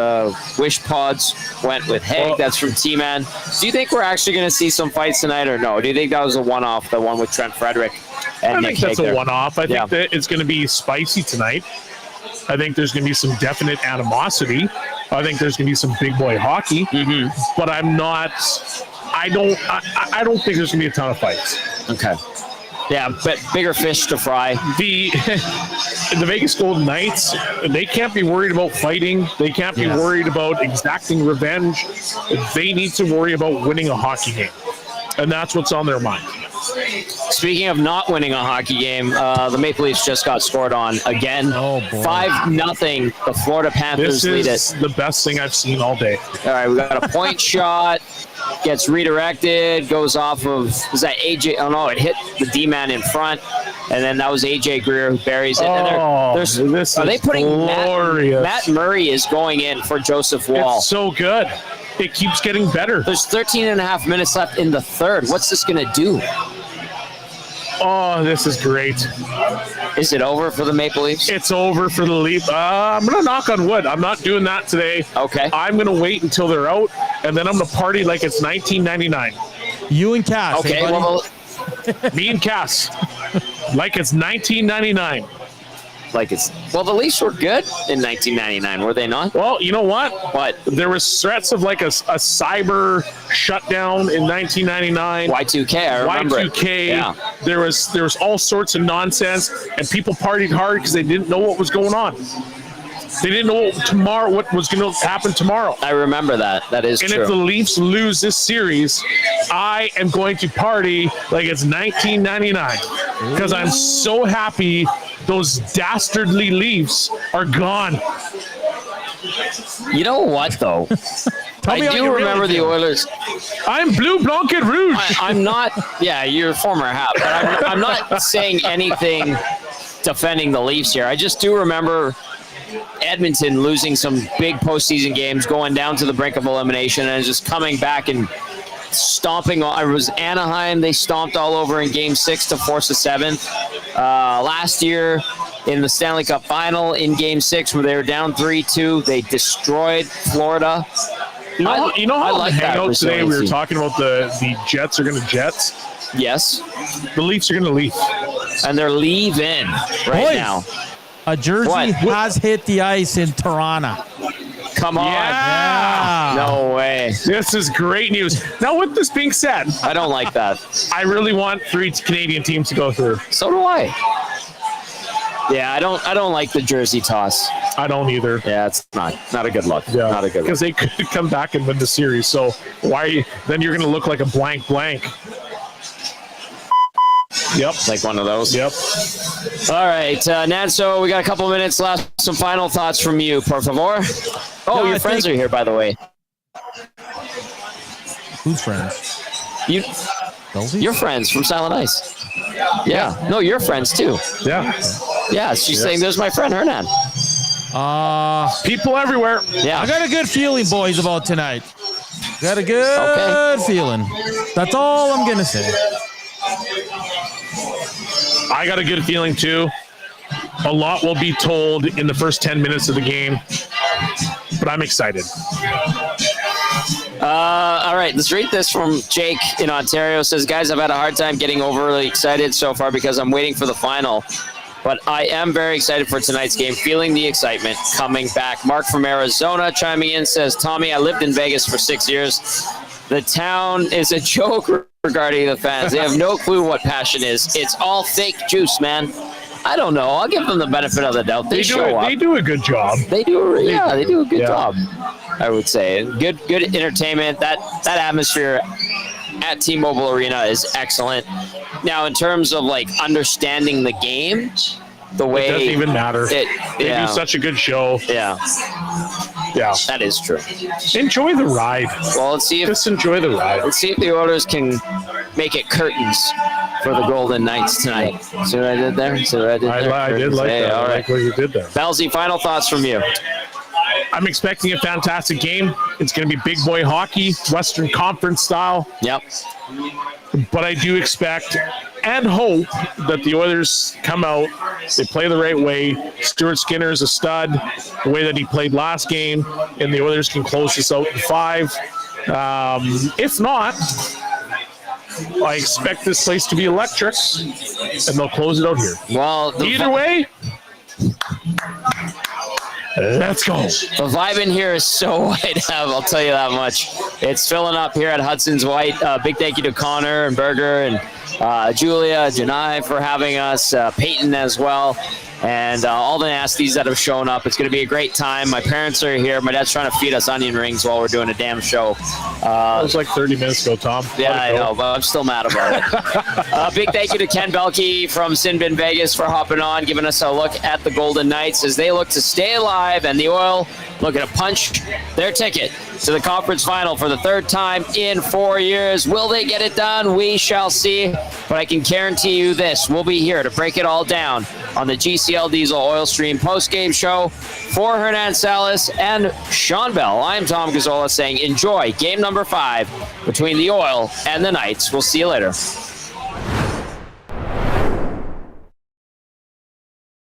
Wish Pods went with Haig. That's from T-Man. Do you think we're actually going to see some fights tonight or no? Do you think that was a one-off, the one with Trent Frederick and Nick Hague? I think that's a one-off. I think that it's going to be spicy tonight. I think there's going to be some definite animosity. I think there's going to be some big boy hockey. Mm-hmm. But I don't think there's going to be a ton of fights. Okay. Yeah, but bigger fish to fry. The Vegas Golden Knights, they can't be worried about fighting. They can't be worried about exacting revenge. They need to worry about winning a hockey game. And that's what's on their mind. Speaking of not winning a hockey game, the Maple Leafs just got scored on again. Oh, boy. 5-0. The Florida Panthers lead it. This is the best thing I've seen all day. All right, we got a point shot. Gets redirected, goes off of, is that AJ? Oh, no, it hit the D-man in front. And then that was AJ Greer who buries it. Are they putting Matt Murray is going in for Joseph Wall. It's so good. It keeps getting better. There's 13 and a half minutes left in the third. What's this going to do? Oh, this is great. Is it over for the Maple Leafs? It's over for the Leafs. I'm going to knock on wood. I'm not doing that today. Okay. I'm going to wait until they're out, and then I'm going to party like it's 1999. You and Cass. Okay, hey, well, me and Cass. Like it's 1999. The Leafs were good in 1999, were they not? Well, you know what? What? There was threats of like a cyber shutdown in 1999. Y2K, I remember. Y2K. Yeah. There was all sorts of nonsense, and people partied hard because they didn't know what was going on. They didn't know what was going to happen tomorrow. I remember that. That is true. And if the Leafs lose this series, I am going to party like it's 1999 because I'm so happy those dastardly Leafs are gone. You know what, though? I do remember the Oilers. I'm blue, blanc, and rouge. I'm not. Yeah, you're a former Hap, but I'm not saying anything defending the Leafs here. I just do remember Edmonton losing some big postseason games, going down to the brink of elimination, and just coming back and stomping. It was Anaheim. They stomped all over in Game 6 to force a 7th. Last year in the Stanley Cup Final in Game 6, where they were down 3-2, they destroyed Florida. You know how like hangout today we were talking about the Jets are going to Jets? Yes. The Leafs are going to leave. And they're leaving now. A jersey has hit the ice in Toronto. Come on. Yeah. No way. This is great news. Now, with this being said, I don't like that. I really want 3 Canadian teams to go through. So do I. Yeah, I don't like the jersey toss. I don't either. Yeah, it's not a good look. Yeah. Not a good look. Because they could come back and win the series. So then you're going to look like a blank. Yep. Like one of those. Yep. All right, Nanso, we got a couple minutes left. Some final thoughts from you, por favor. Oh, your friends are here, by the way. Who's friends? Your friends from Silent Ice. Yeah. No, your friends too. Yeah. Yeah, she's saying there's my friend Hernan. People everywhere. Yeah. I got a good feeling, boys, about tonight. Got a good feeling. That's all I'm going to say. I got a good feeling, too. A lot will be told in the first 10 minutes of the game. but I'm excited. All right, let's read this from Jake in Ontario. Says, guys, I've had a hard time getting overly excited so far because I'm waiting for the final. But I am very excited for tonight's game, feeling the excitement coming back. Mark from Arizona chiming in says, Tommy, I lived in Vegas for 6 years. The town is a joke regarding the fans. They have no clue what passion is. It's all fake juice, man. I don't know. I'll give them the benefit of the doubt. They show up. They do a good job. They do a good job, I would say. Good entertainment. That atmosphere at T-Mobile Arena is excellent. Now, in terms of like understanding the game, the way it doesn't even matter. They do such a good show. Yeah, that is true. Enjoy the ride. Well, let's see if just enjoy the ride. Let's see if the Oilers can make it curtains for the Golden Knights tonight. See what I did there? I did like that. All right. I like what you did there. Belzy, final thoughts from you. I'm expecting a fantastic game. It's going to be big boy hockey, Western Conference style. Yep. But I do expect and hope that the Oilers come out, they play the right way. Stuart Skinner is a stud, the way that he played last game, and the Oilers can close this out in 5. If not, I expect this place to be electric, and they'll close it out here. Well, either way, let's go. The vibe in here is so White Have, I'll tell you that much. It's filling up here at Hudsons Whyte. Big thank you to Connor and Berger and Julia, Janai for having us, Peyton as well, and all the nasties that have shown up. It's going to be a great time. My parents are here. My dad's trying to feed us onion rings while we're doing a damn show. That was like 30 minutes ago, Tom. Yeah, I know, but I'm still mad about it. Big thank you to Ken Belkey from Sinbin Vegas for hopping on, giving us a look at the Golden Knights as they look to stay alive, and the Oil looking to punch their ticket to the conference final for the 3rd time in 4 years. Will they get it done? We shall see. But I can guarantee you this. We'll be here to break it all down on the GCL Diesel Oil Stream post-game show. For Hernan Salas and Sean Bell, I'm Tom Gazzola saying enjoy game number 5 between the Oil and the Knights. We'll see you later.